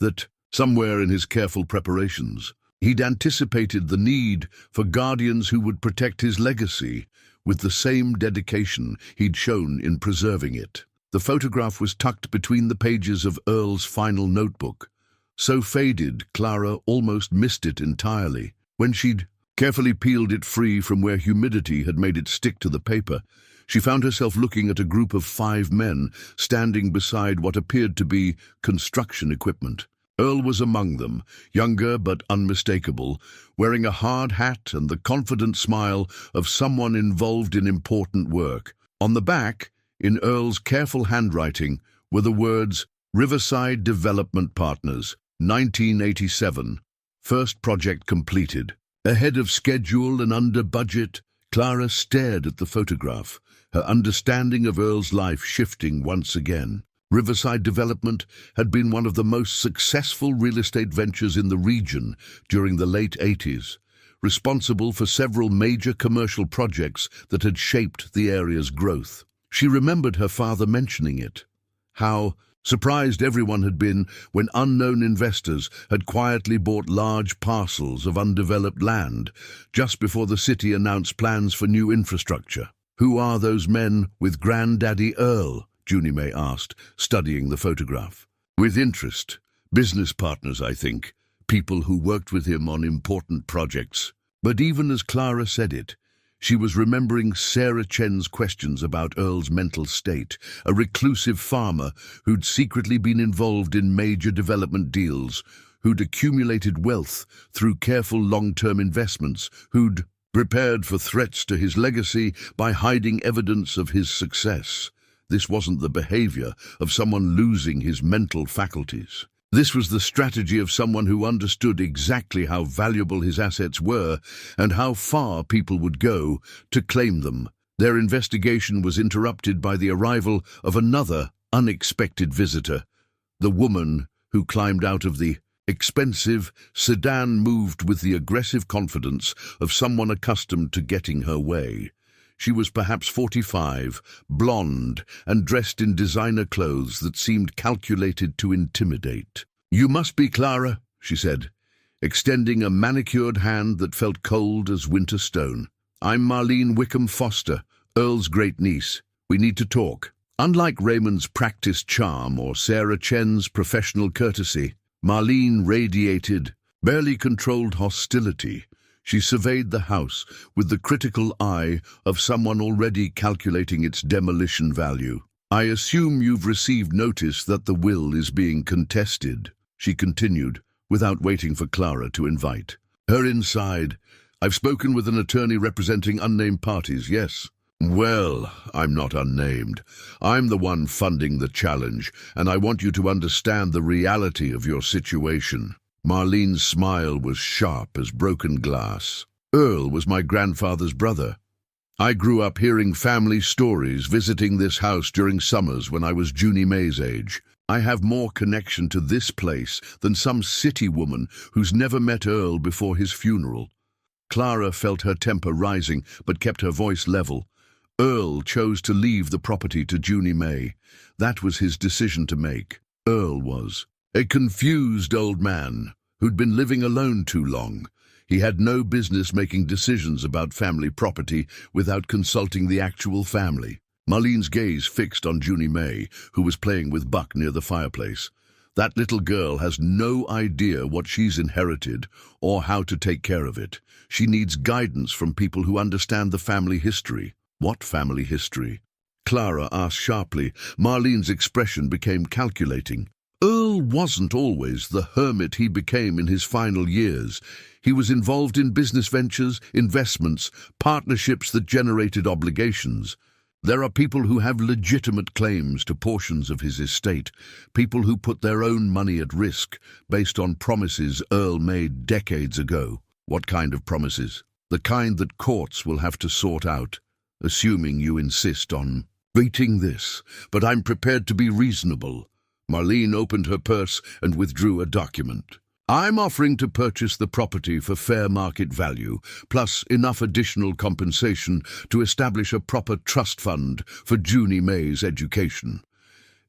that somewhere in his careful preparations, he'd anticipated the need for guardians who would protect his legacy with the same dedication he'd shown in preserving it. The photograph was tucked between the pages of Earl's final notebook. So faded, Clara almost missed it entirely. When she'd carefully peeled it free from where humidity had made it stick to the paper, she found herself looking at a group of 5 men standing beside what appeared to be construction equipment. Earl was among them, younger but unmistakable, wearing a hard hat and the confident smile of someone involved in important work. On the back, in Earl's careful handwriting, were the words, "Riverside Development Partners, 1987, first project completed." Ahead of schedule and under budget, Clara stared at the photograph, her understanding of Earl's life shifting once again. Riverside Development had been one of the most successful real estate ventures in the region during the late 80s, responsible for several major commercial projects that had shaped the area's growth. She remembered her father mentioning it, how surprised everyone had been when unknown investors had quietly bought large parcels of undeveloped land just before the city announced plans for new infrastructure. "Who are those men with Granddaddy Earl?" Junie Mae asked, studying the photograph. "With interest. Business partners, I think. People who worked with him on important projects." But even as Clara said it, she was remembering Sarah Chen's questions about Earl's mental state, a reclusive farmer who'd secretly been involved in major development deals, who'd accumulated wealth through careful long-term investments, who'd prepared for threats to his legacy by hiding evidence of his success. This wasn't the behavior of someone losing his mental faculties. This was the strategy of someone who understood exactly how valuable his assets were and how far people would go to claim them. Their investigation was interrupted by the arrival of another unexpected visitor, the woman who climbed out of the expensive sedan, moved with the aggressive confidence of someone accustomed to getting her way. She was perhaps 45, blonde, and dressed in designer clothes that seemed calculated to intimidate. "You must be Clara," she said, extending a manicured hand that felt cold as winter stone. "I'm Marlene Wickham Foster, Earl's great-niece. We need to talk." Unlike Raymond's practiced charm or Sarah Chen's professional courtesy, Marlene radiated barely controlled hostility. She surveyed the house with the critical eye of someone already calculating its demolition value. "I assume you've received notice that the will is being contested," she continued, without waiting for Clara to invite her inside. "I've spoken with an attorney representing unnamed parties, yes." "Well, I'm not unnamed. I'm the one funding the challenge, and I want you to understand the reality of your situation." Marlene's smile was sharp as broken glass. "Earl was my grandfather's brother. I grew up hearing family stories, visiting this house during summers when I was Junie Mae's age. I have more connection to this place than some city woman who's never met Earl before his funeral." Clara felt her temper rising, but kept her voice level. Earl chose to leave the property to Junie Mae. That was his decision to make. Earl was a confused old man who'd been living alone too long. He had no business making decisions about family property without consulting the actual family. Marlene's gaze fixed on Junie Mae, who was playing with Buck near the fireplace. "That little girl has no idea what she's inherited or how to take care of it. She needs guidance from people who understand the family history." "What family history?" Clara asked sharply. Marlene's expression became calculating. Earl wasn't always the hermit he became in his final years. He was involved in business ventures, investments, partnerships that generated obligations. There are people who have legitimate claims to portions of his estate, people who put their own money at risk based on promises Earl made decades ago. What kind of promises? The kind that courts will have to sort out. assuming you insist on rating this, but I'm prepared to be reasonable. Marlene opened her purse and withdrew a document. I'm offering to purchase the property for fair market value, plus enough additional compensation to establish a proper trust fund for Junie Mae's education.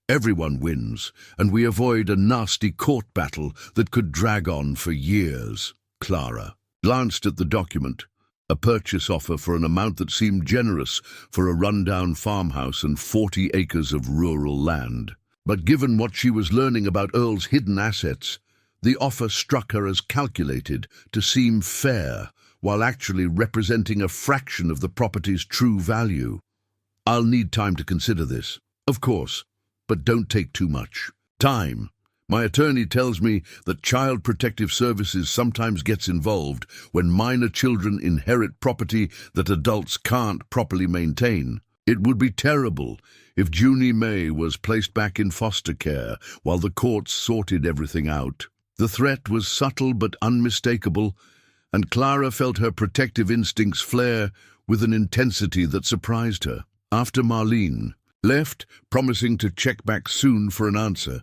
Everyone wins, and we avoid a nasty court battle that could drag on for years. Clara glanced at the document, a purchase offer for an amount that seemed generous for a rundown farmhouse and 40 acres of rural land. But given what she was learning about Earl's hidden assets, the offer struck her as calculated to seem fair, while actually representing a fraction of the property's true value. I'll need time to consider this, of course, but don't take too much time. My attorney tells me that Child Protective Services sometimes gets involved when minor children inherit property that adults can't properly maintain. It would be terrible if Junie Mae was placed back in foster care while the courts sorted everything out. The threat was subtle but unmistakable, and Clara felt her protective instincts flare with an intensity that surprised her. After Marlene left, promising to check back soon for an answer,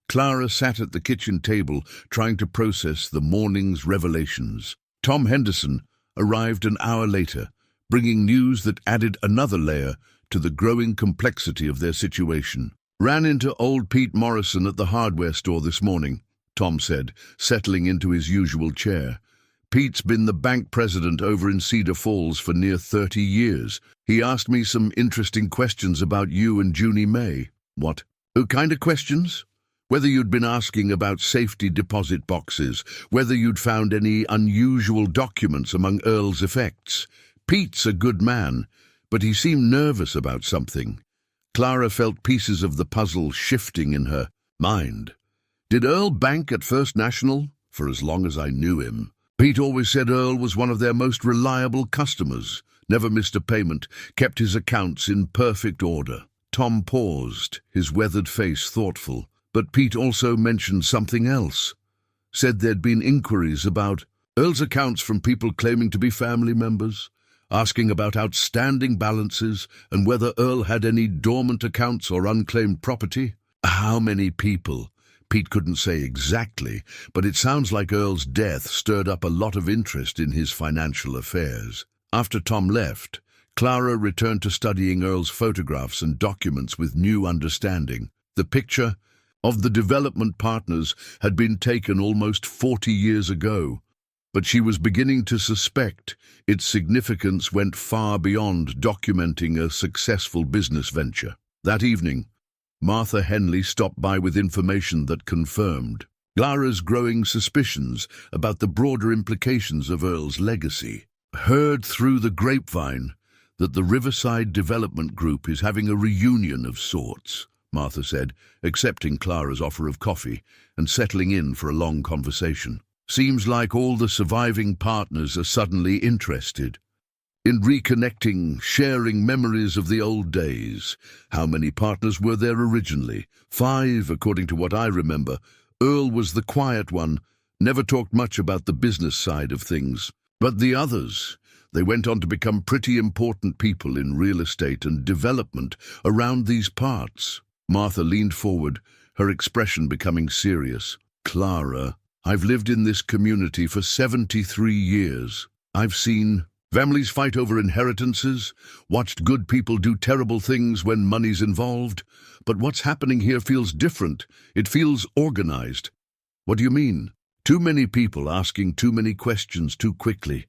Clara sat at the kitchen table trying to process the morning's revelations. Tom Henderson arrived an hour later, bringing news that added another layer to the growing complexity of their situation. Ran into old Pete Morrison at the hardware store this morning, Tom said, settling into his usual chair. Pete's been the bank president over in Cedar Falls for near 30 years. He asked me some interesting questions about you and Junie Mae. What? What kind of questions? Whether you'd been asking about safety deposit boxes, whether you'd found any unusual documents among Earl's effects. Pete's a good man, but he seemed nervous about something. Clara felt pieces of the puzzle shifting in her mind. Did Earl bank at First National? For as long as I knew him. Pete always said Earl was one of their most reliable customers, never missed a payment, kept his accounts in perfect order. Tom paused, his weathered face thoughtful. But Pete also mentioned something else. Said there'd been inquiries about Earl's accounts from people claiming to be family members, asking about outstanding balances and whether Earl had any dormant accounts or unclaimed property. How many people? Pete couldn't say exactly, but it sounds like Earl's death stirred up a lot of interest in his financial affairs. After Tom left, Clara returned to studying Earl's photographs and documents with new understanding. The picture of the development partners had been taken almost 40 years ago, but she was beginning to suspect its significance went far beyond documenting a successful business venture. That evening, Martha Henley stopped by with information that confirmed Clara's growing suspicions about the broader implications of Earl's legacy. Heard through the grapevine that the Riverside Development Group is having a reunion of sorts, Martha said, accepting Clara's offer of coffee and settling in for a long conversation. Seems like all the surviving partners are suddenly interested in reconnecting, sharing memories of the old days. How many partners were there originally? 5, according to what I remember. Earl was the quiet one, never talked much about the business side of things. But the others, they went on to become pretty important people in real estate and development around these parts. Martha leaned forward, her expression becoming serious. Clara, I've lived in this community for 73 years. I've seen families fight over inheritances, watched good people do terrible things when money's involved. But what's happening here feels different. It feels organized. What do you mean? Too many people asking too many questions too quickly.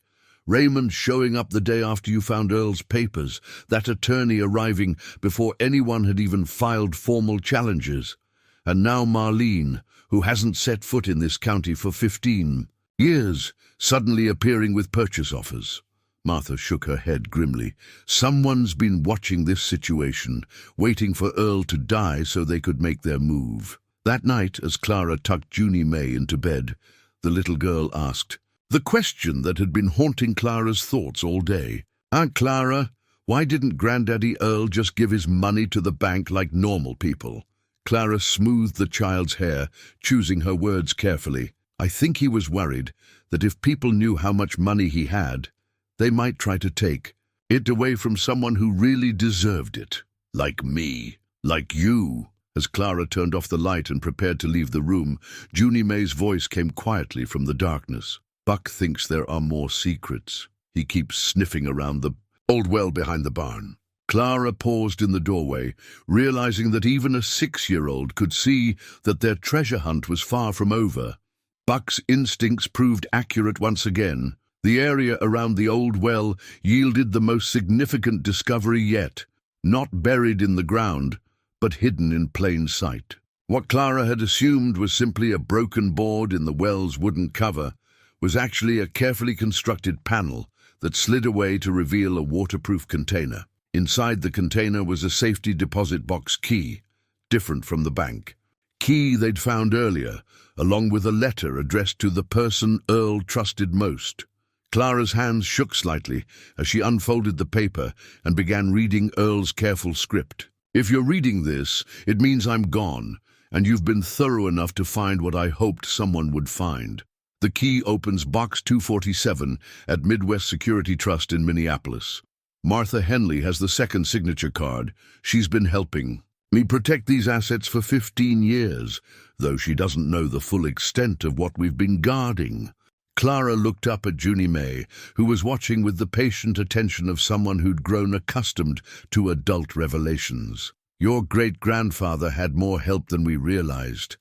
Raymond showing up the day after you found Earl's papers, that attorney arriving before anyone had even filed formal challenges. And now Marlene, who hasn't set foot in this county for 15 years, suddenly appearing with purchase offers. Martha shook her head grimly. Someone's been watching this situation, waiting for Earl to die so they could make their move. That night, as Clara tucked Junie Mae into bed, the little girl asked the question that had been haunting Clara's thoughts all day. Aunt Clara, why didn't Granddaddy Earl just give his money to the bank like normal people? Clara smoothed the child's hair, choosing her words carefully. I think he was worried that if people knew how much money he had, they might try to take It away from someone who really deserved it. Like me. Like you. As Clara turned off the light and prepared to leave the room, Junie Mae's voice came quietly from the darkness. Buck thinks there are more secrets. He keeps sniffing around the old well behind the barn. Clara paused in the doorway, realizing that even a 6-year-old could see that their treasure hunt was far from over. Buck's instincts proved accurate once again. The area around the old well yielded the most significant discovery yet, not buried in the ground, but hidden in plain sight. What Clara had assumed was simply a broken board in the well's wooden cover was actually a carefully constructed panel that slid away to reveal a waterproof container. Inside the container was a safety deposit box key, different from the bank. Key they'd found earlier, along with a letter addressed to the person Earl trusted most. Clara's hands shook slightly as she unfolded the paper and began reading Earl's careful script. "If you're reading this, it means I'm gone, and you've been thorough enough to find what I hoped someone would find. The key opens Box 247 at Midwest Security Trust in Minneapolis. Martha Henley has the second signature card. She's been helping me protect these assets for 15 years, though she doesn't know the full extent of what we've been guarding." Clara looked up at Junie Mae, who was watching with the patient attention of someone who'd grown accustomed to adult revelations. "Your great-grandfather had more help than we realized."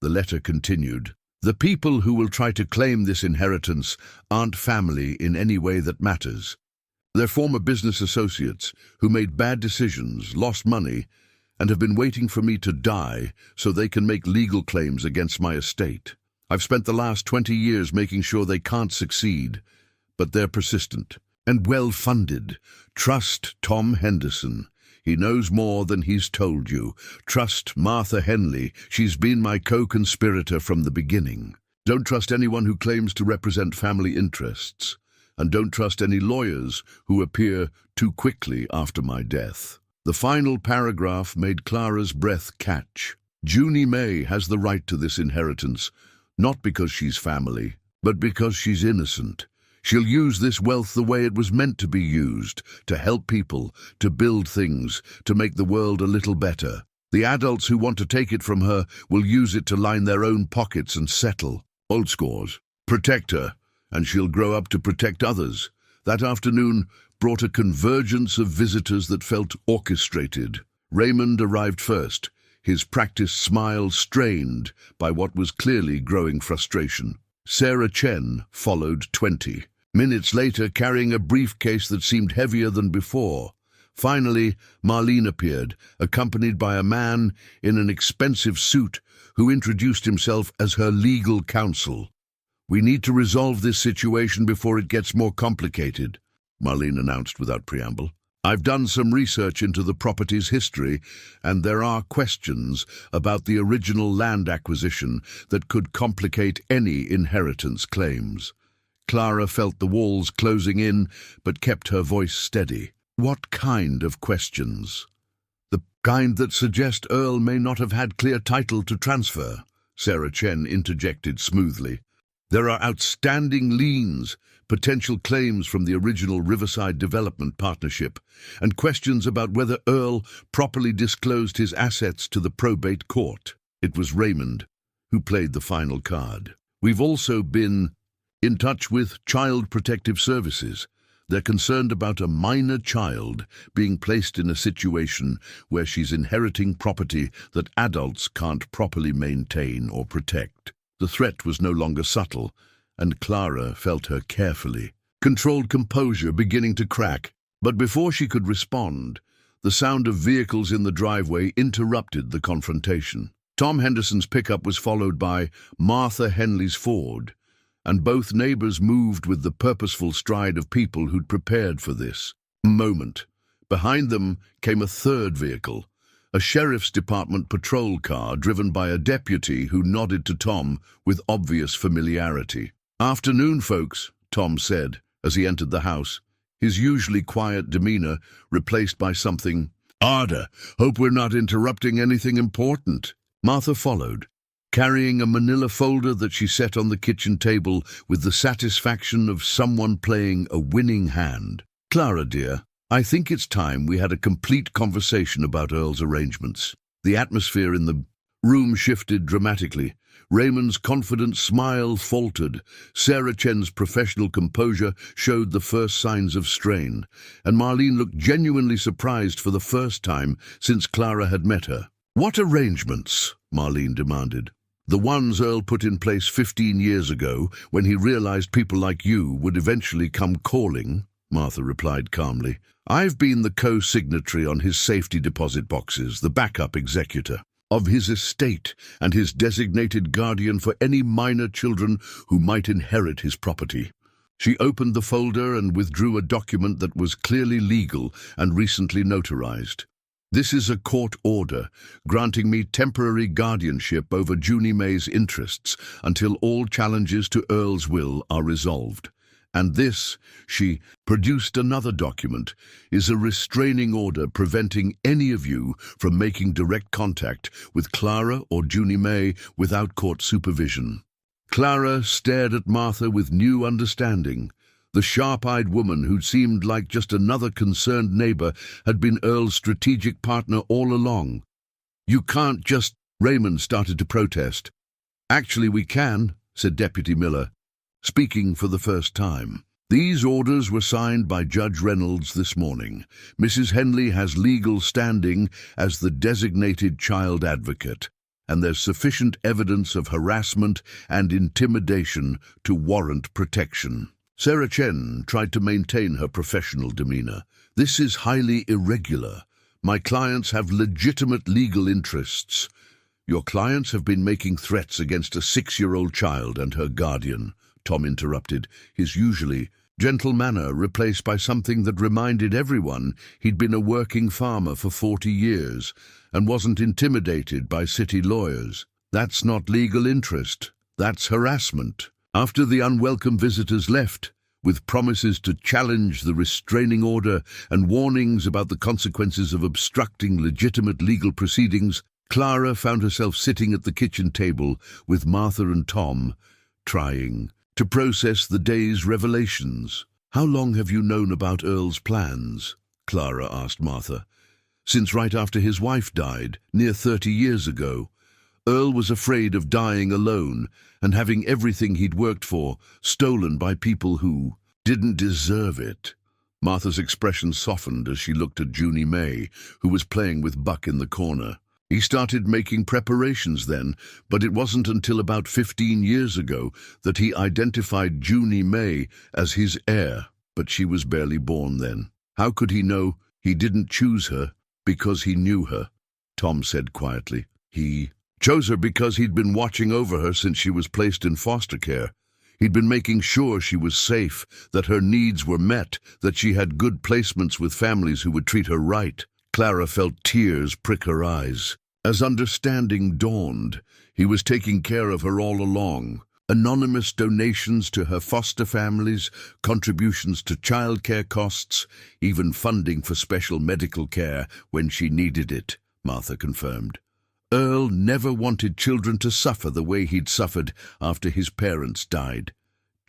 The letter continued. "The people who will try to claim this inheritance aren't family in any way that matters. They're former business associates who made bad decisions, lost money, and have been waiting for me to die so they can make legal claims against my estate. I've spent the last 20 years making sure they can't succeed, but they're persistent and well-funded. Trust Tom Henderson. He knows more than he's told you. Trust Martha Henley. She's been my co-conspirator from the beginning. Don't trust anyone who claims to represent family interests. And don't trust any lawyers who appear too quickly after my death." The final paragraph made Clara's breath catch. Junie Mae has the right to this inheritance, not because she's family, but because she's innocent. She'll use this wealth the way it was meant to be used, to help people, to build things, to make the world a little better. The adults who want to take it from her will use it to line their own pockets and settle old scores. Protect her, and she'll grow up to protect others. That afternoon brought a convergence of visitors that felt orchestrated. Raymond arrived first, his practiced smile strained by what was clearly growing frustration. Sarah Chen followed 20 minutes later, carrying a briefcase that seemed heavier than before. Finally, Marlene appeared, accompanied by a man in an expensive suit who introduced himself as her legal counsel. "We need to resolve this situation before it gets more complicated," Marlene announced without preamble. "I've done some research into the property's history, and there are questions about the original land acquisition that could complicate any inheritance claims." Clara felt the walls closing in, but kept her voice steady. "What kind of questions?" "The kind that suggest Earl may not have had clear title to transfer," Sarah Chen interjected smoothly. "There are outstanding liens, potential claims from the original Riverside Development Partnership, and questions about whether Earl properly disclosed his assets to the probate court." It was Raymond who played the final card. "We've also been in touch with Child Protective Services. They're concerned about a minor child being placed in a situation where she's inheriting property that adults can't properly maintain or protect." The threat was no longer subtle, and Clara felt her carefully controlled composure beginning to crack. But before she could respond, the sound of vehicles in the driveway interrupted the confrontation. Tom Henderson's pickup was followed by Martha Henley's Ford, and both neighbors moved with the purposeful stride of people who'd prepared for this moment. Behind them came a third vehicle, a sheriff's department patrol car driven by a deputy who nodded to Tom with obvious familiarity. "Afternoon, folks," Tom said as he entered the house, his usually quiet demeanor replaced by something harder. "Hope we're not interrupting anything important." Martha followed, carrying a manila folder that she set on the kitchen table with the satisfaction of someone playing a winning hand. "Clara, dear, I think it's time we had a complete conversation about Earl's arrangements." The atmosphere in the room shifted dramatically. Raymond's confident smile faltered. Sarah Chen's professional composure showed the first signs of strain, and Marlene looked genuinely surprised for the first time since Clara had met her. "What arrangements?" Marlene demanded. "The ones Earl put in place 15 years ago, when he realized people like you would eventually come calling," Martha replied calmly. "I've been the co-signatory on his safety deposit boxes, the backup executor of his estate, and his designated guardian for any minor children who might inherit his property." She opened the folder and withdrew a document that was clearly legal and recently notarized. "This is a court order granting me temporary guardianship over Junie Mae's interests until all challenges to Earl's will are resolved. And this," she produced another document, "is a restraining order preventing any of you from making direct contact with Clara or Junie Mae without court supervision." Clara stared at Martha with new understanding. The sharp-eyed woman who seemed like just another concerned neighbor had been Earl's strategic partner all along. "You can't just—" Raymond started to protest. "Actually, we can," said Deputy Miller, speaking for the first time. "These orders were signed by Judge Reynolds this morning. Mrs. Henley has legal standing as the designated child advocate, and there's sufficient evidence of harassment and intimidation to warrant protection." Sarah Chen tried to maintain her professional demeanor. "This is highly irregular. My clients have legitimate legal interests." "Your clients have been making threats against a 6-year-old child and her guardian," Tom interrupted, his usually gentle manner replaced by something that reminded everyone he'd been a working farmer for 40 years and wasn't intimidated by city lawyers. "That's not legal interest. That's harassment." After the unwelcome visitors left, with promises to challenge the restraining order and warnings about the consequences of obstructing legitimate legal proceedings, Clara found herself sitting at the kitchen table with Martha and Tom, trying to process the day's revelations. "How long have you known about Earl's plans?" Clara asked Martha. "Since right after his wife died, near 30 years ago. Earl was afraid of dying alone and having everything he'd worked for stolen by people who didn't deserve it." Martha's expression softened as she looked at Junie Mae, who was playing with Buck in the corner. "He started making preparations then, but it wasn't until about 15 years ago that he identified Junie Mae as his heir, but she was barely born then. How could he know he didn't choose her because he knew her?" Tom said quietly. "He chose her because he'd been watching over her since she was placed in foster care. He'd been making sure she was safe, that her needs were met, that she had good placements with families who would treat her right." Clara felt tears prick her eyes. As understanding dawned, he was taking care of her all along. Anonymous donations to her foster families, contributions to childcare costs, even funding for special medical care when she needed it, Martha confirmed. Earl never wanted children to suffer the way he'd suffered after his parents died.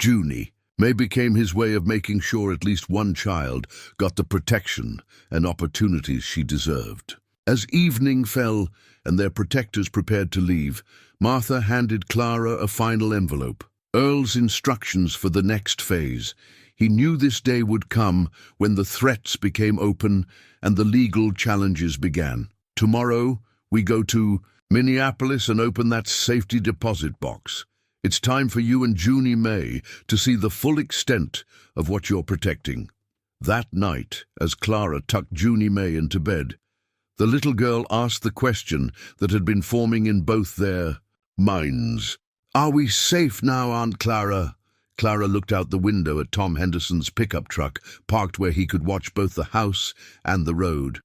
Junie Mae became his way of making sure at least one child got the protection and opportunities she deserved. As evening fell and their protectors prepared to leave, Martha handed Clara a final envelope. Earl's instructions for the next phase. He knew this day would come when the threats became open and the legal challenges began. "Tomorrow, we go to Minneapolis and open that safety deposit box. It's time for you and Junie Mae to see the full extent of what you're protecting." That night, as Clara tucked Junie Mae into bed, the little girl asked the question that had been forming in both their minds. "Are we safe now, Aunt Clara?" Clara looked out the window at Tom Henderson's pickup truck, parked where he could watch both the house and the road.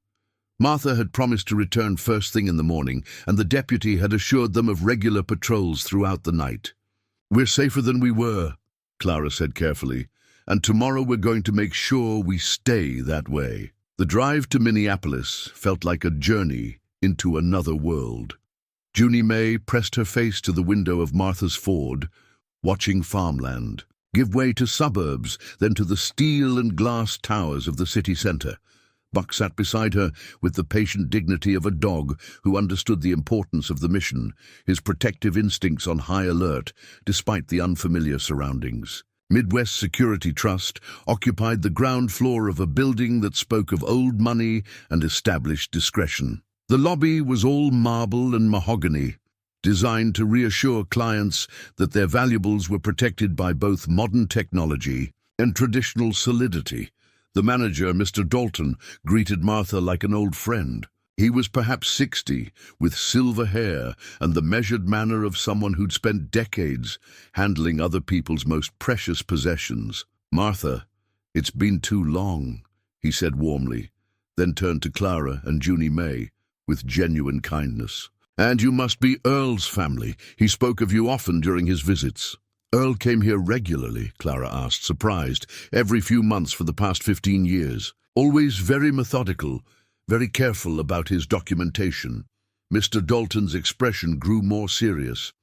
Martha had promised to return first thing in the morning, and the deputy had assured them of regular patrols throughout the night. "We're safer than we were," Clara said carefully, "and tomorrow we're going to make sure we stay that way." The drive to Minneapolis felt like a journey into another world. Junie Mae pressed her face to the window of Martha's Ford, watching farmland. give way to suburbs, then to the steel and glass towers of the city centre. Buck sat beside her with the patient dignity of a dog who understood the importance of the mission, his protective instincts on high alert, despite the unfamiliar surroundings. Midwest Security Trust occupied the ground floor of a building that spoke of old money and established discretion. The lobby was all marble and mahogany, designed to reassure clients that their valuables were protected by both modern technology and traditional solidity. The manager, Mr. Dalton, greeted Martha like an old friend. He was perhaps 60, with silver hair and the measured manner of someone who'd spent decades handling other people's most precious possessions. "Martha, it's been too long," he said warmly, then turned to Clara and Junie Mae with genuine kindness. "And you must be Earl's family. He spoke of you often during his visits." "Earl came here regularly," Clara asked, surprised, "every few months for the past 15 years. Always very methodical, very careful about his documentation." Mr. Dalton's expression grew more serious.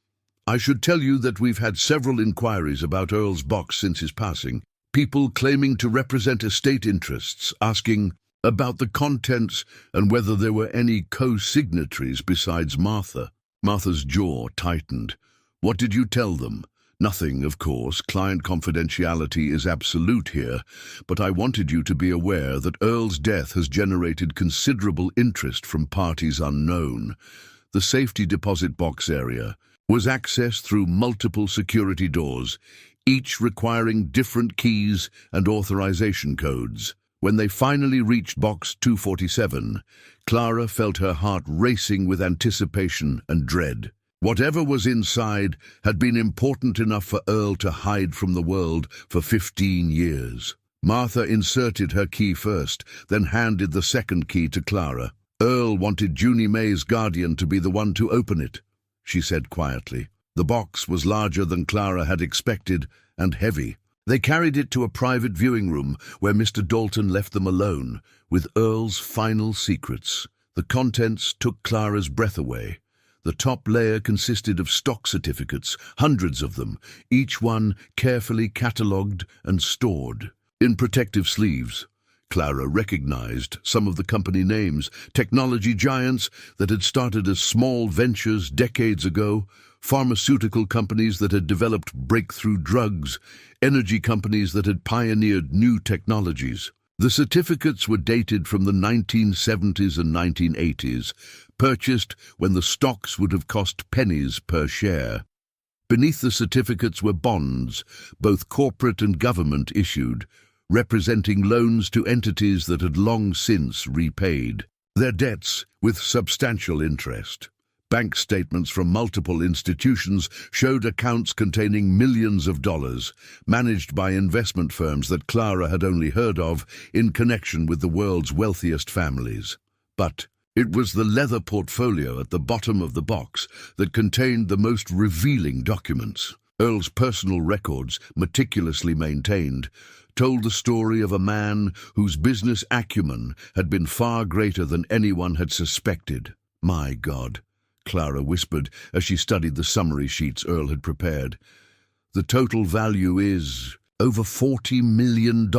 "I should tell you that we've had several inquiries about Earl's box since his passing. People claiming to represent estate interests, asking about the contents and whether there were any co-signatories besides Martha." Martha's jaw tightened. "What did you tell them?" "Nothing, of course. Client confidentiality is absolute here, but I wanted you to be aware that Earl's death has generated considerable interest from parties unknown. The safety deposit box area was accessed through multiple security doors, each requiring different keys and authorization codes. When they finally reached box 247, Clara felt her heart racing with anticipation and dread. Whatever was inside had been important enough for Earl to hide from the world for 15 years. Martha inserted her key first, then handed the second key to Clara. "Earl wanted Junie Mae's guardian to be the one to open it," she said quietly. The box was larger than Clara had expected and heavy. They carried it to a private viewing room where Mr. Dalton left them alone with Earl's final secrets. The contents took Clara's breath away. The top layer consisted of stock certificates, hundreds of them, each one carefully catalogued and stored. In protective sleeves, Clara recognized some of the company names, technology giants that had started as small ventures decades ago, pharmaceutical companies that had developed breakthrough drugs, energy companies that had pioneered new technologies. The certificates were dated from the 1970s and 1980s, purchased when the stocks would have cost pennies per share. Beneath the certificates were bonds, both corporate and government issued, representing loans to entities that had long since repaid their debts with substantial interest. Bank statements from multiple institutions showed accounts containing millions of dollars, managed by investment firms that Clara had only heard of in connection with the world's wealthiest families. But it was the leather portfolio at the bottom of the box that contained the most revealing documents. Earl's personal records, meticulously maintained, told the story of a man whose business acumen had been far greater than anyone had suspected. "My God," Clara whispered as she studied the summary sheets Earl had prepared. "The total value is over $40 million.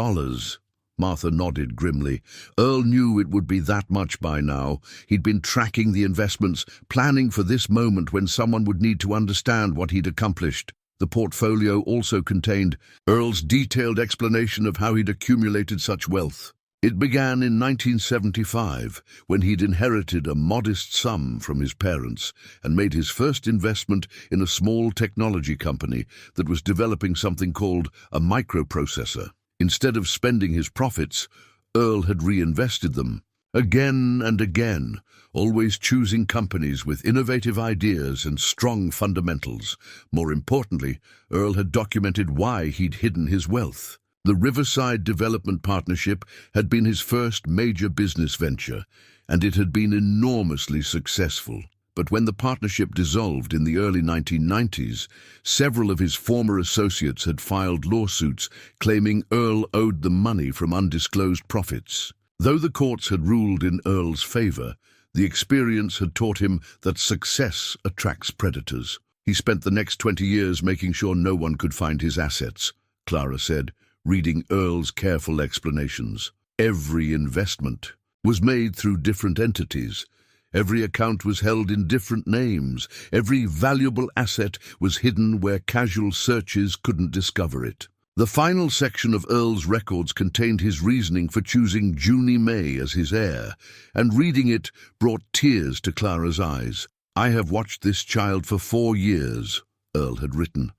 Martha nodded grimly. Earl knew it would be that much by now. He'd been tracking the investments, planning for this moment when someone would need to understand what he'd accomplished. The portfolio also contained Earl's detailed explanation of how he'd accumulated such wealth. It began in 1975, when he'd inherited a modest sum from his parents and made his first investment in a small technology company that was developing something called a microprocessor. Instead of spending his profits, Earl had reinvested them, again and again, always choosing companies with innovative ideas and strong fundamentals. More importantly, Earl had documented why he'd hidden his wealth. The Riverside Development Partnership had been his first major business venture, and it had been enormously successful. But when the partnership dissolved in the early 1990s, several of his former associates had filed lawsuits claiming Earl owed them money from undisclosed profits. Though the courts had ruled in Earl's favor, the experience had taught him that success attracts predators. He spent the next 20 years making sure no one could find his assets. Clara said, reading Earl's careful explanations. Every investment was made through different entities. Every account was held in different names. Every valuable asset was hidden where casual searches couldn't discover it. The final section of Earl's records contained his reasoning for choosing Junie Mae as his heir, and reading it brought tears to Clara's eyes. "I have watched this child for 4 years," Earl had written.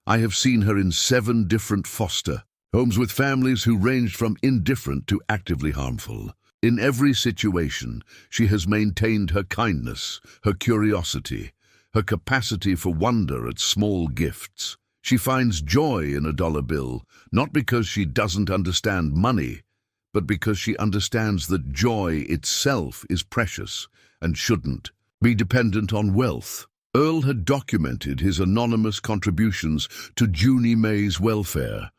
"I have seen her in 7 different foster homes with families who ranged from indifferent to actively harmful. In every situation, she has maintained her kindness, her curiosity, her capacity for wonder at small gifts. She finds joy in a dollar bill, not because she doesn't understand money, but because she understands that joy itself is precious and shouldn't be dependent on wealth." Earl had documented his anonymous contributions to Junie Mae's welfare,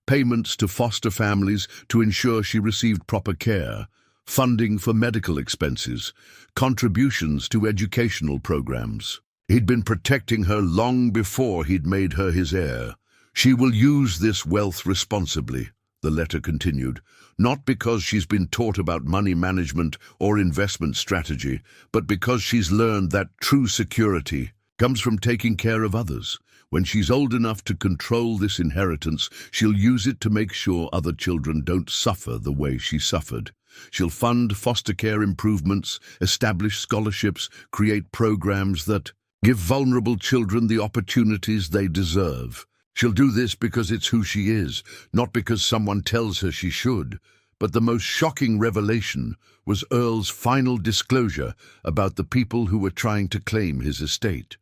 payments to foster families to ensure she received proper care, funding for medical expenses, contributions to educational programs. He'd been protecting her long before he'd made her his heir. "She will use this wealth responsibly," the letter continued, "not because she's been taught about money management or investment strategy, but because she's learned that true security comes from taking care of others. When she's old enough to control this inheritance, she'll use it to make sure other children don't suffer the way she suffered. She'll fund foster care improvements, establish scholarships, create programs that give vulnerable children the opportunities they deserve. She'll do this because it's who she is, not because someone tells her she should." But the most shocking revelation was Earl's final disclosure about the people who were trying to claim his estate.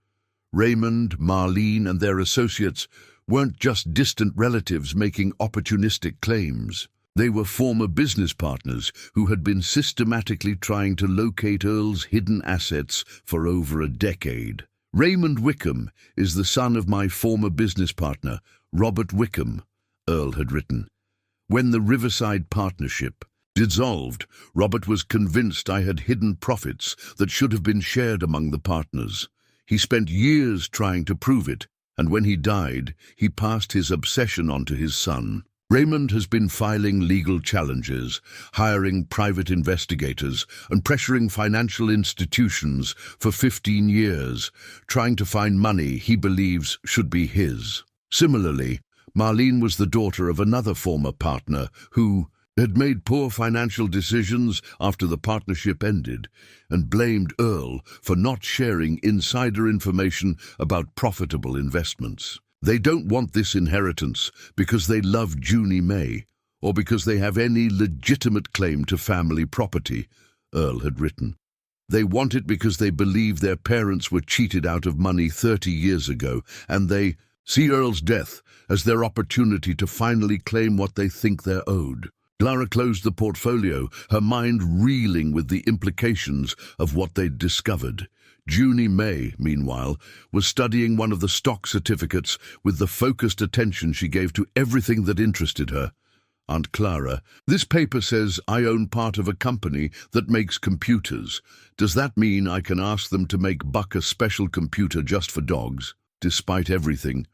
Raymond, Marlene, and their associates weren't just distant relatives making opportunistic claims. They were former business partners who had been systematically trying to locate Earl's hidden assets for over a decade. "Raymond Wickham is the son of my former business partner, Robert Wickham," Earl had written. "When the Riverside Partnership dissolved, Robert was convinced I had hidden profits that should have been shared among the partners. He spent years trying to prove it, and when he died, he passed his obsession on to his son. Raymond has been filing legal challenges, hiring private investigators, and pressuring financial institutions for 15 years, trying to find money he believes should be his." Similarly, Marlene was the daughter of another former partner who had made poor financial decisions after the partnership ended and blamed Earl for not sharing insider information about profitable investments. "They don't want this inheritance because they love Junie Mae or because they have any legitimate claim to family property," Earl had written. "They want it because they believe their parents were cheated out of money 30 years ago, and they see Earl's death as their opportunity to finally claim what they think they're owed." Clara closed the portfolio, her mind reeling with the implications of what they'd discovered. Junie Mae, meanwhile, was studying one of the stock certificates with the focused attention she gave to everything that interested her. "Aunt Clara, this paper says I own part of a company that makes computers. Does that mean I can ask them to make Buck a special computer just for dogs?" Despite everything,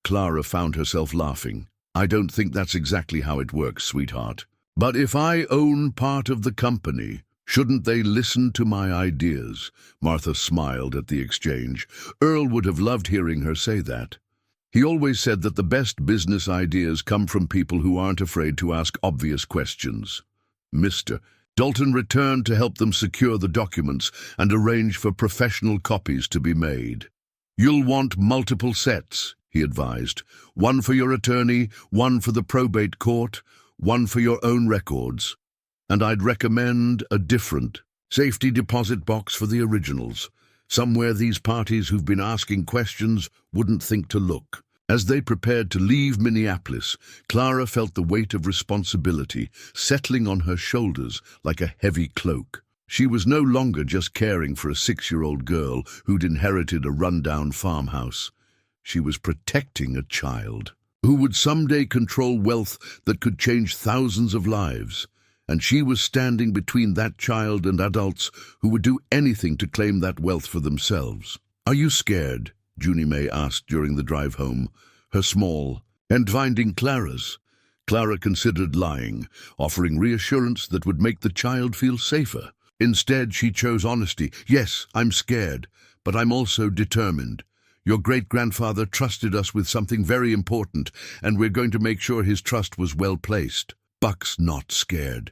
Clara found herself laughing. "I don't think that's exactly how it works, sweetheart. But if I own part of the company, shouldn't they listen to my ideas?" Martha smiled at the exchange. Earl would have loved hearing her say that. He always said that the best business ideas come from people who aren't afraid to ask obvious questions. Mr. Dalton returned to help them secure the documents and arrange for professional copies to be made. "You'll want multiple sets," he advised. "One for your attorney, one for the probate court, one for your own records. And I'd recommend a different safety deposit box for the originals, somewhere these parties who've been asking questions wouldn't think to look." As they prepared to leave Minneapolis, Clara felt the weight of responsibility settling on her shoulders like a heavy cloak. She was no longer just caring for a 6-year-old girl who'd inherited a rundown farmhouse. She was protecting a child who would someday control wealth that could change thousands of lives. And she was standing between that child and adults who would do anything to claim that wealth for themselves. "Are you scared?" Junie Mae asked during the drive home, her small, And finding Clara's. Clara considered lying, offering reassurance that would make the child feel safer. Instead, she chose honesty. "Yes, I'm scared, but I'm also determined. Your great-grandfather trusted us with something very important, and we're going to make sure his trust was well placed." "Buck's not scared,"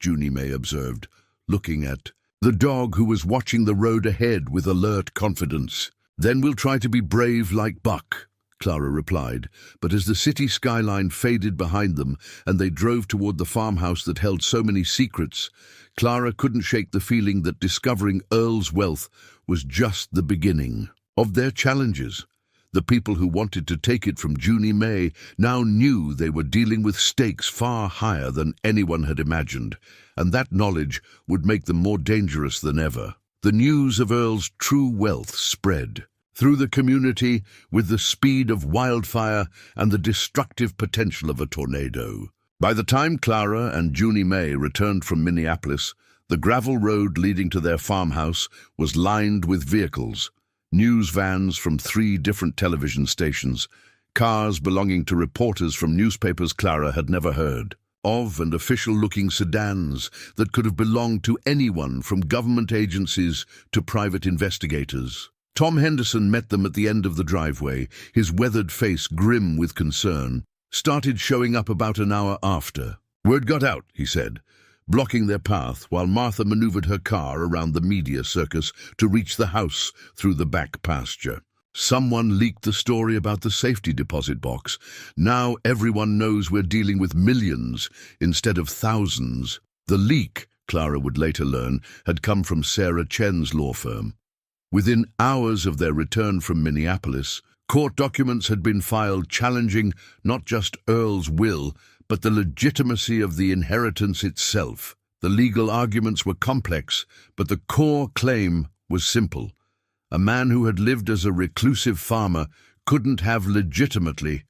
Junie Mae observed, looking at the dog who was watching the road ahead with alert confidence. "Then we'll try to be brave like Buck," Clara replied, but as the city skyline faded behind them and they drove toward the farmhouse that held so many secrets, Clara couldn't shake the feeling that discovering Earl's wealth was just the beginning of their challenges. The people who wanted to take it from Junie Mae now knew they were dealing with stakes far higher than anyone had imagined, and that knowledge would make them more dangerous than ever. The news of Earl's true wealth spread through the community with the speed of wildfire and the destructive potential of a tornado. By the time Clara and Junie Mae returned from Minneapolis, the gravel road leading to their farmhouse was lined with vehicles. News vans from 3 different television stations, cars belonging to reporters from newspapers Clara had never heard of, and official-looking sedans that could have belonged to anyone from government agencies to private investigators. Tom Henderson met them at the end of the driveway, his weathered face grim with concern. Started showing up about an hour after. "Word got out," he said, blocking their path while Martha maneuvered her car around the media circus to reach the house through the back pasture. "Someone leaked the story about the safety deposit box. Now everyone knows we're dealing with millions instead of thousands." The leak, Clara would later learn, had come from Sarah Chen's law firm. Within hours of their return from Minneapolis, court documents had been filed challenging not just Earl's will, but the legitimacy of the inheritance itself. The legal arguments were complex, but the core claim was simple. A man who had lived as a reclusive farmer couldn't have legitimately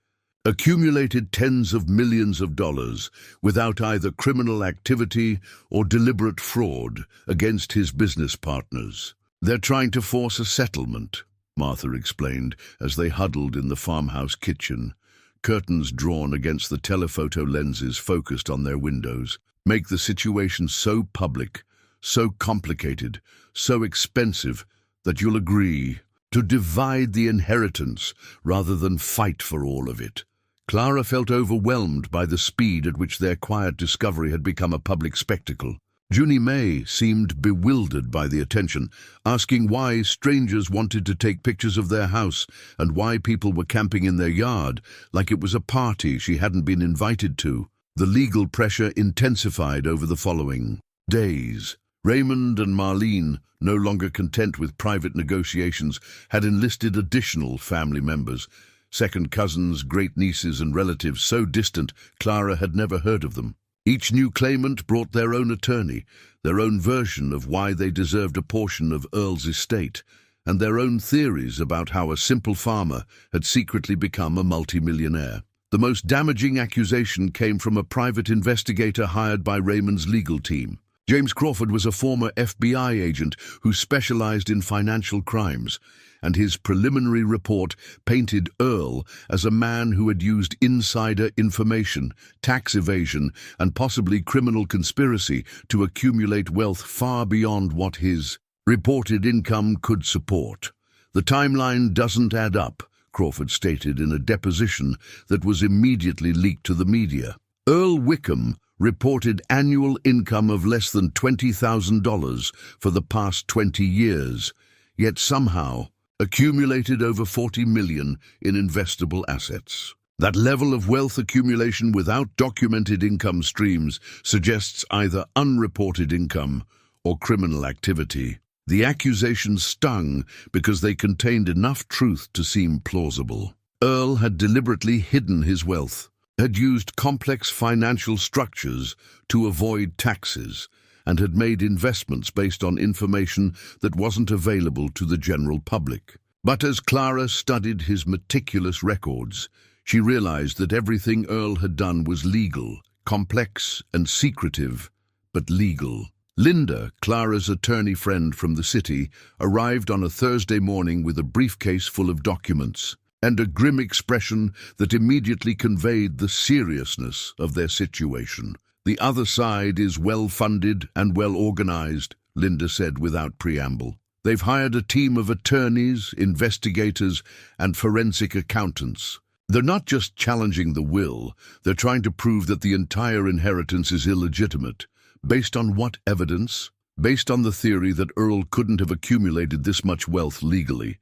accumulated tens of millions of dollars without either criminal activity or deliberate fraud against his business partners. "They're trying to force a settlement," Martha explained as they huddled in the farmhouse kitchen, curtains drawn against the telephoto lenses focused on their windows. "Make the situation so public, so complicated, so expensive that you'll agree to divide the inheritance rather than fight for all of it." Clara felt overwhelmed by the speed at which their quiet discovery had become a public spectacle. Junie Mae seemed bewildered by the attention, asking why strangers wanted to take pictures of their house and why people were camping in their yard like it was a party she hadn't been invited to. The legal pressure intensified over the following days. Raymond and Marlene, no longer content with private negotiations, had enlisted additional family members, second cousins, great-nieces and relatives so distant Clara had never heard of them. Each new claimant brought their own attorney, their own version of why they deserved a portion of Earl's estate, and their own theories about how a simple farmer had secretly become a multimillionaire. The most damaging accusation came from a private investigator hired by Raymond's legal team. James Crawford was a former FBI agent who specialized in financial crimes, and his preliminary report painted Earl as a man who had used insider information, tax evasion, and possibly criminal conspiracy to accumulate wealth far beyond what his reported income could support. "The timeline doesn't add up," Crawford stated in a deposition that was immediately leaked to the media. Earl Wickham reported annual income of less than $20,000 for the past 20 years, yet somehow accumulated over $40 million in investable assets. That level of wealth accumulation without documented income streams suggests either unreported income or criminal activity. The accusations stung because they contained enough truth to seem plausible. Earl had deliberately hidden his wealth, had used complex financial structures to avoid taxes, and had made investments based on information that wasn't available to the general public. But as Clara studied his meticulous records, she realized that everything Earl had done was legal, complex and secretive, but legal. Linda, Clara's attorney friend from the city, arrived on a Thursday morning with a briefcase full of documents. and a grim expression that immediately conveyed the seriousness of their situation. "The other side is well-funded and well-organized," Linda said without preamble. "They've hired a team of attorneys, investigators, and forensic accountants. They're not just challenging the will, they're trying to prove that the entire inheritance is illegitimate. Based on what evidence? Based on the theory that Earl couldn't have accumulated this much wealth legally.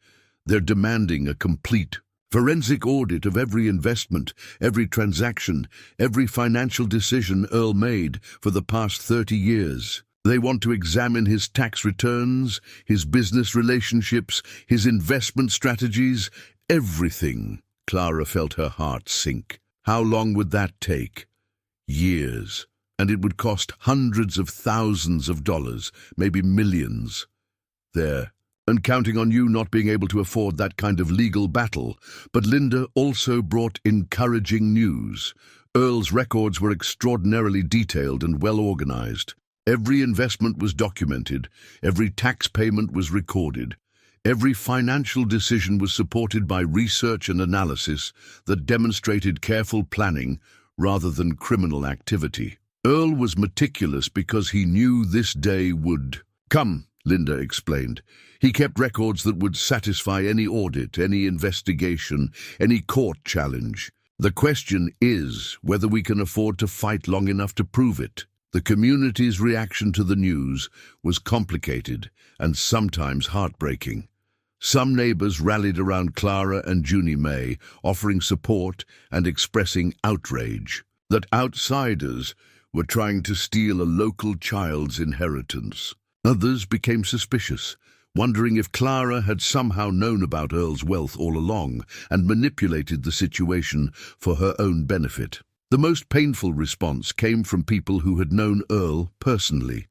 They're demanding a complete forensic audit of every investment, every transaction, every financial decision Earl made for the past 30 years. They want to examine his tax returns, his business relationships, his investment strategies, everything." Clara felt her heart sink. How long would that take? Years. And it would cost hundreds of thousands of dollars, maybe millions. There. And counting on you not being able to afford that kind of legal battle. But Linda also brought encouraging news. Earl's records were extraordinarily detailed and well organized. Every investment was documented, every tax payment was recorded, every financial decision was supported by research and analysis that demonstrated careful planning rather than criminal activity. Earl was meticulous because he knew this day would come, Linda explained. He kept records that would satisfy any audit, any investigation, any court challenge. The question is whether we can afford to fight long enough to prove it. The community's reaction to the news was complicated and sometimes heartbreaking. Some neighbors rallied around Clara and Junie Mae, offering support and expressing outrage that outsiders were trying to steal a local child's inheritance. Others became suspicious, wondering if Clara had somehow known about Earl's wealth all along and manipulated the situation for her own benefit. The most painful response came from people who had known Earl personally.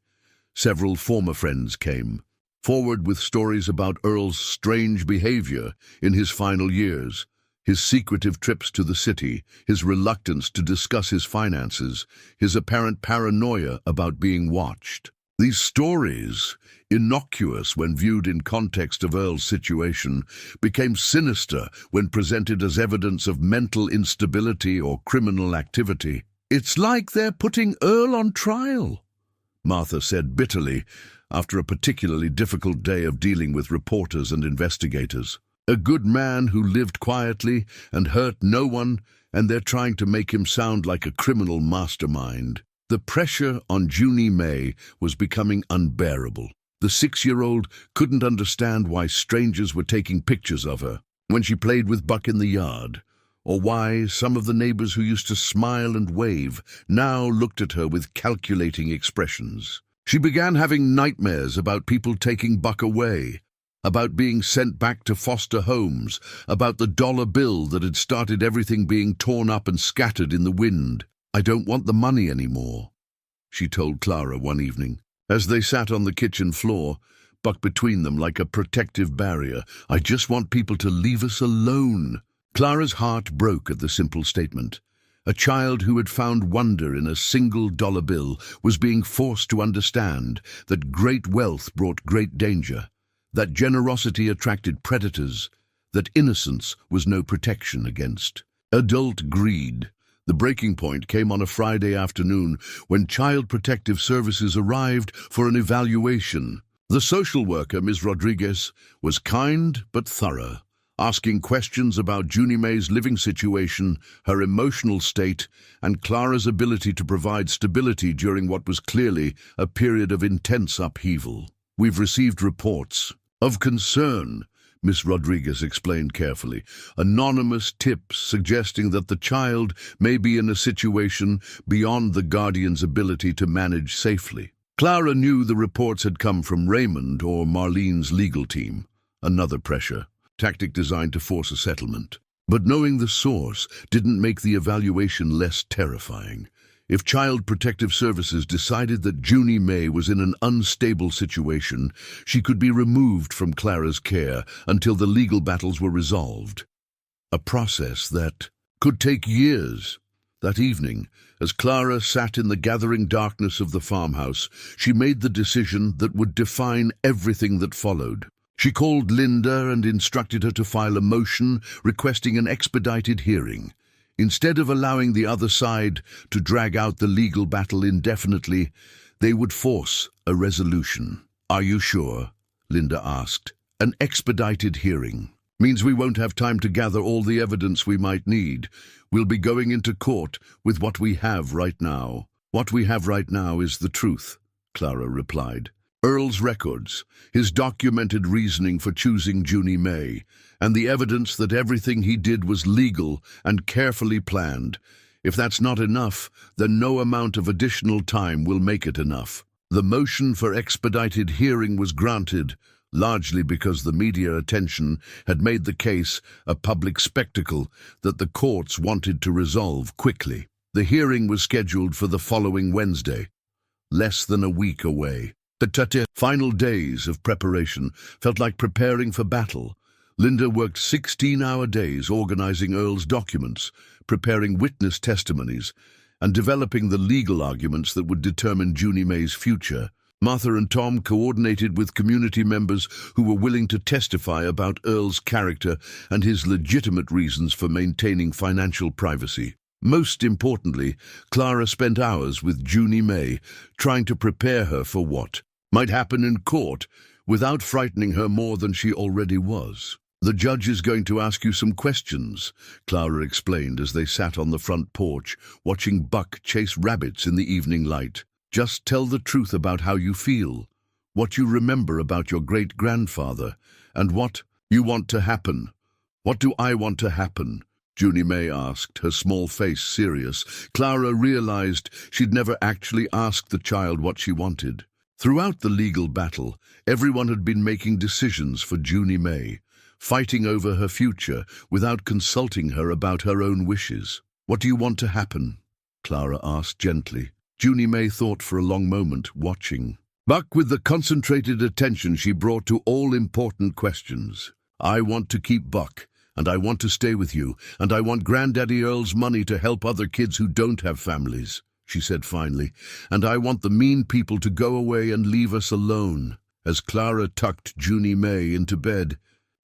Several former friends came forward with stories about Earl's strange behavior in his final years, his secretive trips to the city, his reluctance to discuss his finances, his apparent paranoia about being watched. These stories, innocuous when viewed in context of Earl's situation, became sinister when presented as evidence of mental instability or criminal activity. "It's like they're putting Earl on trial," Martha said bitterly after a particularly difficult day of dealing with reporters and investigators. "A good man who lived quietly and hurt no one, and they're trying to make him sound like a criminal mastermind." The pressure on Junie Mae was becoming unbearable. The 6-year-old couldn't understand why strangers were taking pictures of her when she played with Buck in the yard, or why some of the neighbors who used to smile and wave now looked at her with calculating expressions. She began having nightmares about people taking Buck away, about being sent back to foster homes, about the dollar bill that had started everything being torn up and scattered in the wind. "I don't want the money anymore," she told Clara one evening. As they sat on the kitchen floor, Buck between them like a protective barrier. "I just want people to leave us alone." Clara's heart broke at the simple statement. A child who had found wonder in a single dollar bill was being forced to understand that great wealth brought great danger, that generosity attracted predators, that innocence was no protection against adult greed. The breaking point came on a Friday afternoon when Child Protective Services arrived for an evaluation. The social worker, Ms. Rodriguez, was kind but thorough, asking questions about Junie Mae's living situation, her emotional state, and Clara's ability to provide stability during what was clearly a period of intense upheaval. "We've received reports of concern," Miss Rodriguez explained carefully. "Anonymous tips suggesting that the child may be in a situation beyond the guardian's ability to manage safely." Clara knew the reports had come from Raymond or Marlene's legal team. Another pressure tactic designed to force a settlement. But knowing the source didn't make the evaluation less terrifying. If Child Protective Services decided that Junie Mae was in an unstable situation, she could be removed from Clara's care until the legal battles were resolved. A process that could take years. That evening, as Clara sat in the gathering darkness of the farmhouse, she made the decision that would define everything that followed. She called Linda and instructed her to file a motion requesting an expedited hearing. Instead of allowing the other side to drag out the legal battle indefinitely, they would force a resolution. "Are you sure?" Linda asked. "An expedited hearing means we won't have time to gather all the evidence we might need. We'll be going into court with what we have right now." "What we have right now is the truth," Clara replied. Earl's records, his documented reasoning for choosing Junie Mae, and the evidence that everything he did was legal and carefully planned. If that's not enough, then no amount of additional time will make it enough. The motion for expedited hearing was granted, largely because the media attention had made the case a public spectacle that the courts wanted to resolve quickly. The hearing was scheduled for the following Wednesday, less than a week away. The final days of preparation felt like preparing for battle. Linda worked 16-hour days organizing Earl's documents, preparing witness testimonies, and developing the legal arguments that would determine Junie Mae's future. Martha and Tom coordinated with community members who were willing to testify about Earl's character and his legitimate reasons for maintaining financial privacy. Most importantly, Clara spent hours with Junie Mae, trying to prepare her for what might happen in court without frightening her more than she already was. "The judge is going to ask you some questions," Clara explained as they sat on the front porch, watching Buck chase rabbits in the evening light. "Just tell the truth about how you feel, what you remember about your great-grandfather, and what you want to happen." "What do I want to happen?" Junie Mae asked, her small face serious. Clara realized she'd never actually asked the child what she wanted. Throughout the legal battle, everyone had been making decisions for Junie Mae, fighting over her future without consulting her about her own wishes. "What do you want to happen?" Clara asked gently. Junie Mae thought for a long moment, watching Buck with the concentrated attention she brought to all important questions. "I want to keep Buck, and I want to stay with you, and I want Granddaddy Earl's money to help other kids who don't have families," she said finally, "and I want the mean people to go away and leave us alone." As Clara tucked Junie Mae into bed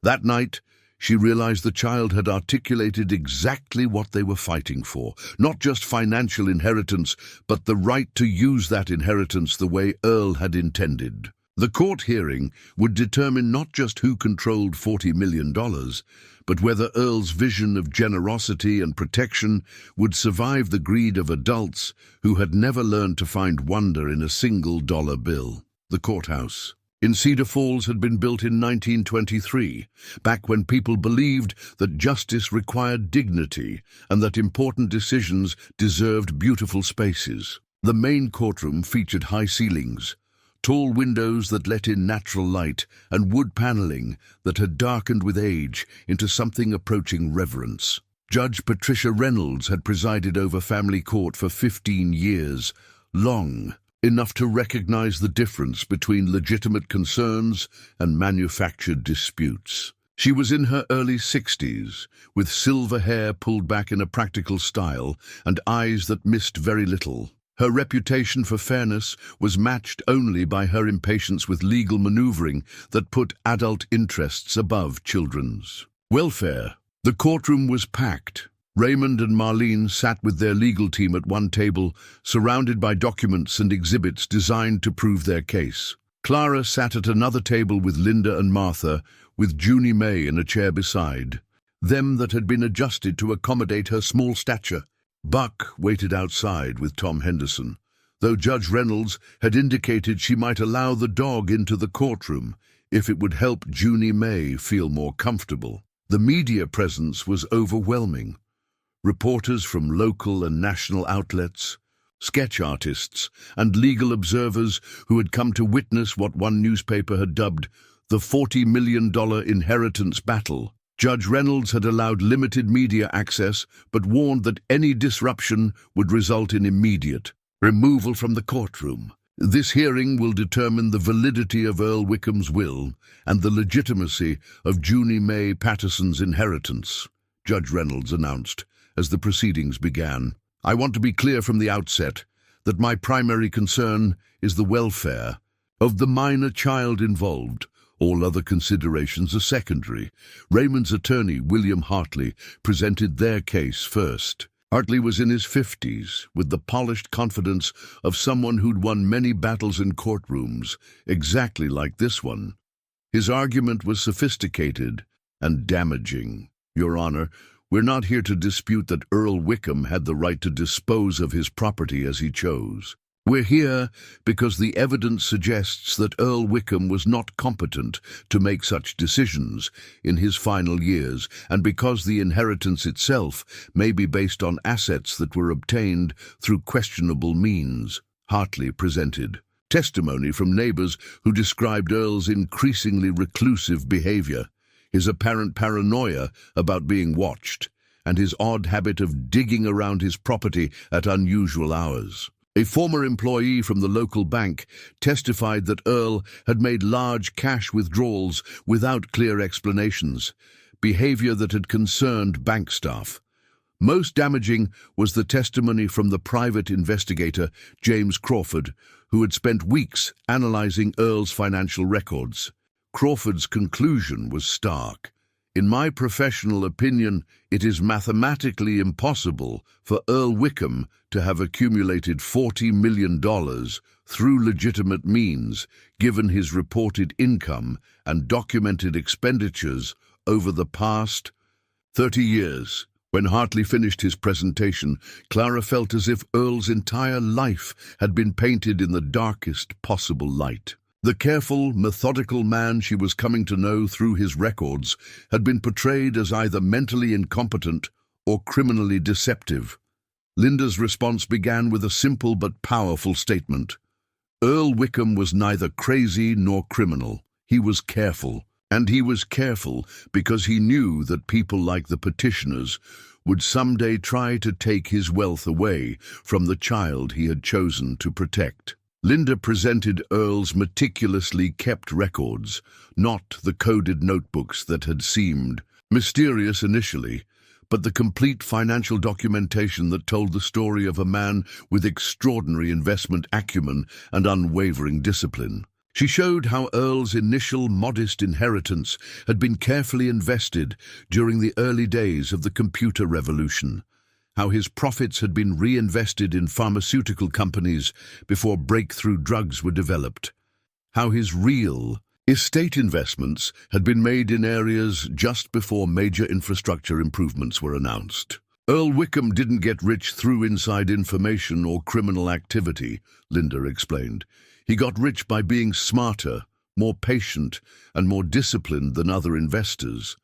that night, she realized the child had articulated exactly what they were fighting for. Not just financial inheritance, but the right to use that inheritance the way Earl had intended. The court hearing would determine not just who controlled $40 million, but whether Earl's vision of generosity and protection would survive the greed of adults who had never learned to find wonder in a single dollar bill. The courthouse in Cedar Falls had been built in 1923, back when people believed that justice required dignity and that important decisions deserved beautiful spaces. The main courtroom featured high ceilings, tall windows that let in natural light, and wood paneling that had darkened with age into something approaching reverence. Judge Patricia Reynolds had presided over family court for 15 years, long enough to recognize the difference between legitimate concerns and manufactured disputes. She was in her early 60s, with silver hair pulled back in a practical style and eyes that missed very little. Her reputation for fairness was matched only by her impatience with legal maneuvering that put adult interests above children's welfare. The courtroom was packed. Raymond and Marlene sat with their legal team at one table, surrounded by documents and exhibits designed to prove their case. Clara sat at another table with Linda and Martha, with Junie Mae in a chair beside them that had been adjusted to accommodate her small stature. Buck waited outside with Tom Henderson, though Judge Reynolds had indicated she might allow the dog into the courtroom if it would help Junie Mae feel more comfortable. The media presence was overwhelming. Reporters from local and national outlets, sketch artists, and legal observers who had come to witness what one newspaper had dubbed the $40 million inheritance battle. Judge Reynolds had allowed limited media access, but warned that any disruption would result in immediate removal from the courtroom. "This hearing will determine the validity of Earl Wickham's will and the legitimacy of Junie Mae Patterson's inheritance," Judge Reynolds announced as the proceedings began. "I want to be clear from the outset that my primary concern is the welfare of the minor child involved. All other considerations are secondary. Raymond's attorney, William Hartley, presented their case first. Hartley was in his 50s, with the polished confidence of someone who'd won many battles in courtrooms, exactly like this one. His argument was sophisticated and damaging. Your Honor, we're not here to dispute that Earl Wickham had the right to dispose of his property as he chose. We're here because the evidence suggests that Earl Wickham was not competent to make such decisions in his final years, and because the inheritance itself may be based on assets that were obtained through questionable means. Hartley presented testimony from neighbors who described Earl's increasingly reclusive behavior, his apparent paranoia about being watched, and his odd habit of digging around his property at unusual hours. A former employee from the local bank testified that Earl had made large cash withdrawals without clear explanations, behavior that had concerned bank staff. Most damaging was the testimony from the private investigator, James Crawford, who had spent weeks analyzing Earl's financial records. Crawford's conclusion was stark. In my professional opinion, it is mathematically impossible for Earl Wickham to have accumulated $40 million through legitimate means, given his reported income and documented expenditures over the past 30 years. When Hartley finished his presentation, Clara felt as if Earl's entire life had been painted in the darkest possible light. The careful, methodical man she was coming to know through his records had been portrayed as either mentally incompetent or criminally deceptive. Linda's response began with a simple but powerful statement. Earl Wickham was neither crazy nor criminal. He was careful. And he was careful because he knew that people like the petitioners would someday try to take his wealth away from the child he had chosen to protect. Linda presented Earl's meticulously kept records, not the coded notebooks that had seemed mysterious initially, but the complete financial documentation that told the story of a man with extraordinary investment acumen and unwavering discipline. She showed how Earl's initial modest inheritance had been carefully invested during the early days of the computer revolution, how his profits had been reinvested in pharmaceutical companies before breakthrough drugs were developed, how his real estate investments had been made in areas just before major infrastructure improvements were announced. Earl Wickham didn't get rich through inside information or criminal activity, Linda explained. He got rich by being smarter, more patient, and more disciplined than other investors.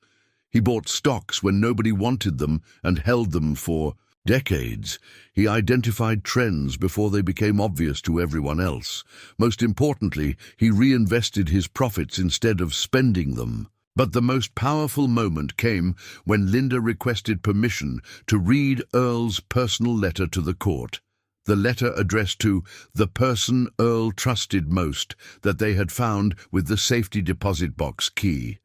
He bought stocks when nobody wanted them and held them for decades. He identified trends before they became obvious to everyone else. Most importantly, he reinvested his profits instead of spending them. But the most powerful moment came when Linda requested permission to read Earl's personal letter to the court. The letter addressed to the person Earl trusted most that they had found with the safety deposit box key.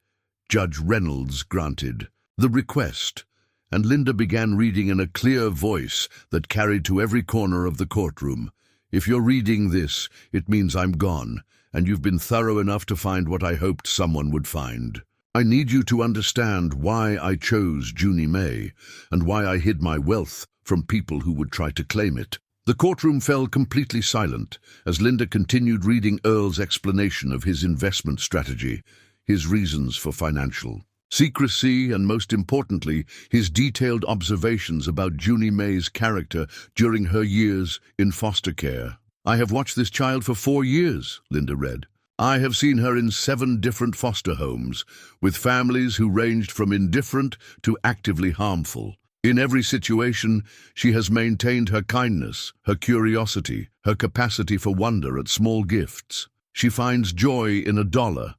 Judge Reynolds granted the request, and Linda began reading in a clear voice that carried to every corner of the courtroom. If you're reading this, it means I'm gone, and you've been thorough enough to find what I hoped someone would find. I need you to understand why I chose Junie Mae, and why I hid my wealth from people who would try to claim it. The courtroom fell completely silent as Linda continued reading Earl's explanation of his investment strategy, his reasons for financial secrecy, and most importantly, his detailed observations about Junie Mae's character during her years in foster care. I have watched this child for 4 years, Linda read. I have seen her in 7 different foster homes, with families who ranged from indifferent to actively harmful. In every situation, she has maintained her kindness, her curiosity, her capacity for wonder at small gifts. She finds joy in a dollar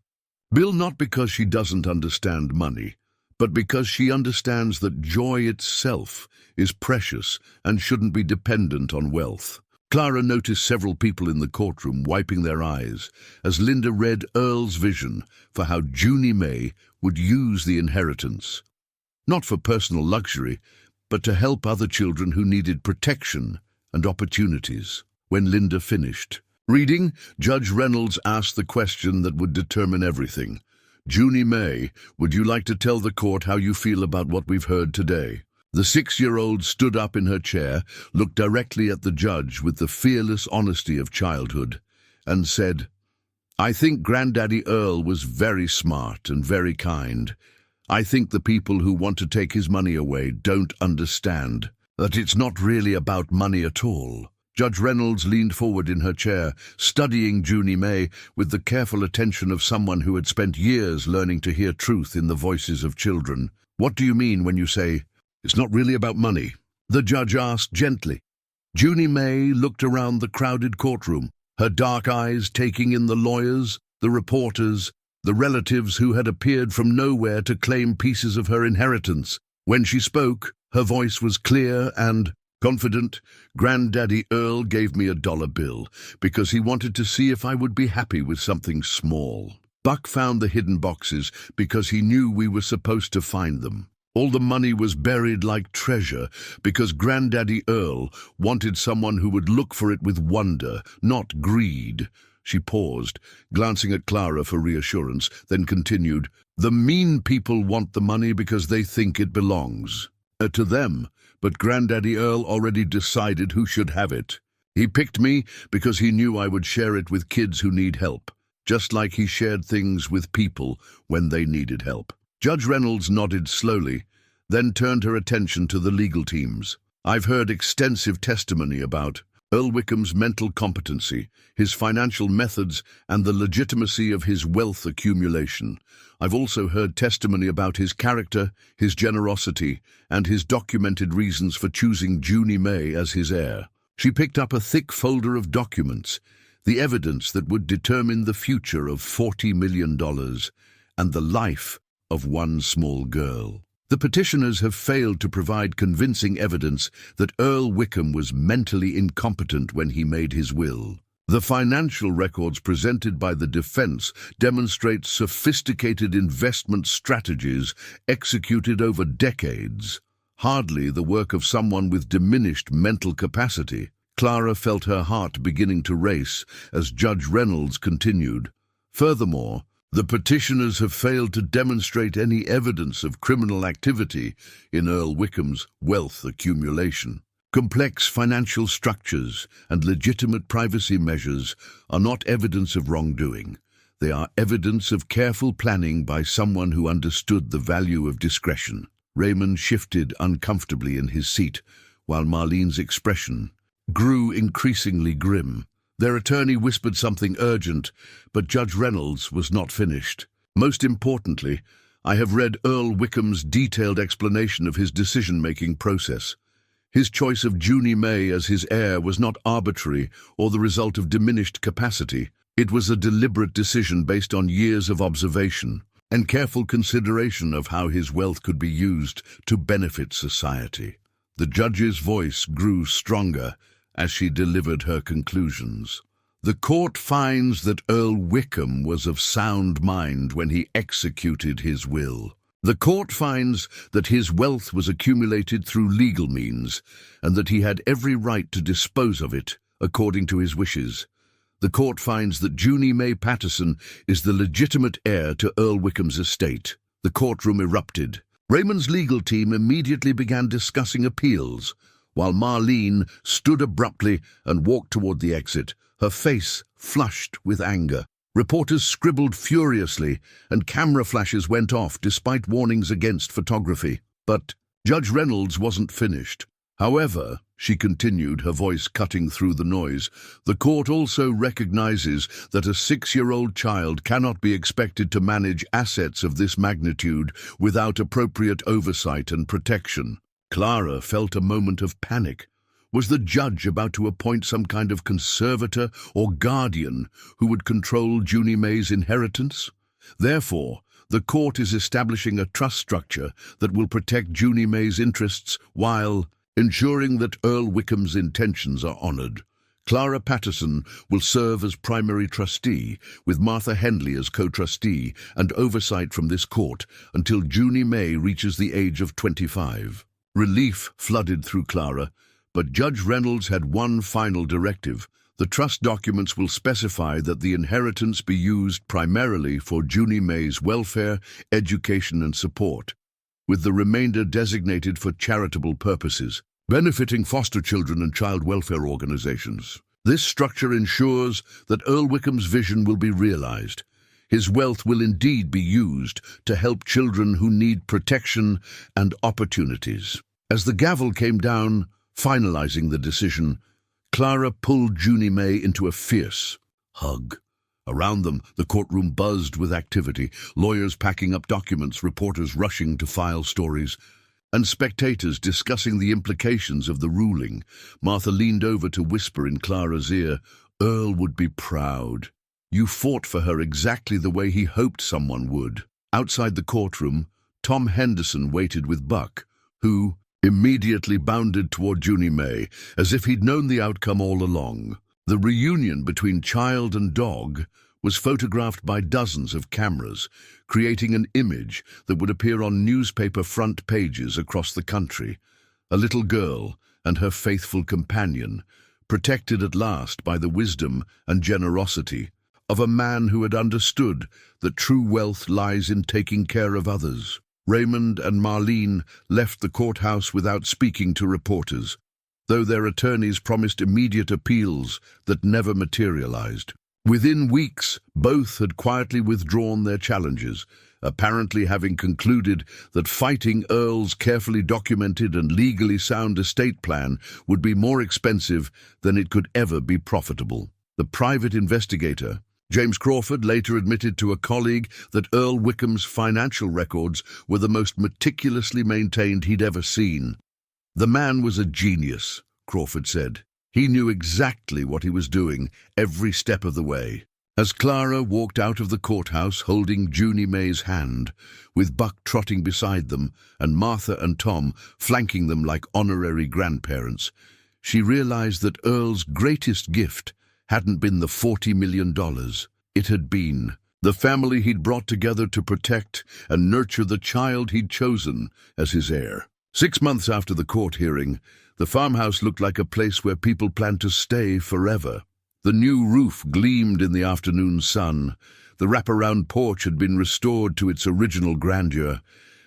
bill not because she doesn't understand money, but because she understands that joy itself is precious and shouldn't be dependent on wealth. Clara noticed several people in the courtroom wiping their eyes as Linda read Earl's vision for how Junie Mae would use the inheritance, not for personal luxury, but to help other children who needed protection and opportunities. When Linda finished, Reading, Judge Reynolds asked the question that would determine everything. Junie Mae, would you like to tell the court how you feel about what we've heard today? The 6-year-old stood up in her chair, looked directly at the judge with the fearless honesty of childhood, and said, I think Granddaddy Earl was very smart and very kind. I think the people who want to take his money away don't understand that it's not really about money at all. Judge Reynolds leaned forward in her chair, studying Junie Mae with the careful attention of someone who had spent years learning to hear truth in the voices of children. What do you mean when you say, it's not really about money? The judge asked gently. Junie Mae looked around the crowded courtroom, her dark eyes taking in the lawyers, the reporters, the relatives who had appeared from nowhere to claim pieces of her inheritance. When she spoke, her voice was clear and confident. Granddaddy Earl gave me $1 bill because he wanted to see if I would be happy with something small. Buck found the hidden boxes because he knew we were supposed to find them. All the money was buried like treasure because Granddaddy Earl wanted someone who would look for it with wonder, not greed. She paused, glancing at Clara for reassurance, then continued, the mean people want the money because they think it belongs to them, but Granddaddy Earl already decided who should have it. He picked me because he knew I would share it with kids who need help, just like he shared things with people when they needed help. Judge Reynolds nodded slowly, then turned her attention to the legal teams. I've heard extensive testimony about Earl Wickham's mental competency, his financial methods, and the legitimacy of his wealth accumulation. I've also heard testimony about his character, his generosity, and his documented reasons for choosing Junie Mae as his heir. She picked up a thick folder of documents, the evidence that would determine the future of $40 million and the life of one small girl. The petitioners have failed to provide convincing evidence that Earl Wickham was mentally incompetent when he made his will. The financial records presented by the defense demonstrate sophisticated investment strategies executed over decades, hardly the work of someone with diminished mental capacity. Clara felt her heart beginning to race as Judge Reynolds continued. Furthermore, the petitioners have failed to demonstrate any evidence of criminal activity in Earl Wickham's wealth accumulation. Complex financial structures and legitimate privacy measures are not evidence of wrongdoing. They are evidence of careful planning by someone who understood the value of discretion. Raymond shifted uncomfortably in his seat, while Marlene's expression grew increasingly grim. Their attorney whispered something urgent, but Judge Reynolds was not finished. Most importantly, I have read Earl Wickham's detailed explanation of his decision-making process. His choice of Junie Mae as his heir was not arbitrary or the result of diminished capacity. It was a deliberate decision based on years of observation and careful consideration of how his wealth could be used to benefit society. The judge's voice grew stronger as she delivered her conclusions. The court finds that Earl Wickham was of sound mind when he executed his will. The court finds that his wealth was accumulated through legal means and that he had every right to dispose of it according to his wishes. The court finds that Junie Mae Patterson is the legitimate heir to Earl Wickham's estate. The courtroom erupted. Raymond's legal team immediately began discussing appeals, while Marlene stood abruptly and walked toward the exit, her face flushed with anger. Reporters scribbled furiously, and camera flashes went off despite warnings against photography. But Judge Reynolds wasn't finished. However, she continued, her voice cutting through the noise, the court also recognizes that a 6-year-old child cannot be expected to manage assets of this magnitude without appropriate oversight and protection. Clara felt a moment of panic. Was the judge about to appoint some kind of conservator or guardian who would control Junie Mae's inheritance? Therefore, the court is establishing a trust structure that will protect Junie Mae's interests while ensuring that Earl Wickham's intentions are honored. Clara Patterson will serve as primary trustee, with Martha Henley as co-trustee and oversight from this court until Junie Mae reaches the age of 25. Relief flooded through Clara, but Judge Reynolds had one final directive. The trust documents will specify that the inheritance be used primarily for Junie Mae's welfare, education and support, with the remainder designated for charitable purposes, benefiting foster children and child welfare organizations. This structure ensures that Earl Wickham's vision will be realized. His wealth will indeed be used to help children who need protection and opportunities. As the gavel came down, finalizing the decision, Clara pulled Junie Mae into a fierce hug. Around them, the courtroom buzzed with activity, lawyers packing up documents, reporters rushing to file stories, and spectators discussing the implications of the ruling. Martha leaned over to whisper in Clara's ear, "Earl would be proud. You fought for her exactly the way he hoped someone would." Outside the courtroom, Tom Henderson waited with Buck, who immediately bounded toward Junie Mae, as if he'd known the outcome all along. The reunion between child and dog was photographed by dozens of cameras, creating an image that would appear on newspaper front pages across the country. A little girl and her faithful companion, protected at last by the wisdom and generosity of a man who had understood that true wealth lies in taking care of others. Raymond and Marlene left the courthouse without speaking to reporters, though their attorneys promised immediate appeals that never materialized. Within weeks, both had quietly withdrawn their challenges, apparently having concluded that fighting Earl's carefully documented and legally sound estate plan would be more expensive than it could ever be profitable. The private investigator, James Crawford, later admitted to a colleague that Earl Wickham's financial records were the most meticulously maintained he'd ever seen. "The man was a genius," Crawford said. "He knew exactly what he was doing every step of the way." As Clara walked out of the courthouse holding Junie Mae's hand, with Buck trotting beside them and Martha and Tom flanking them like honorary grandparents, she realized that Earl's greatest gift hadn't been the $40 million. It had been the family he'd brought together to protect and nurture the child he'd chosen as his heir. 6 months after the court hearing, the farmhouse looked like a place where people planned to stay forever. The new roof gleamed in the afternoon sun, the wraparound porch had been restored to its original grandeur,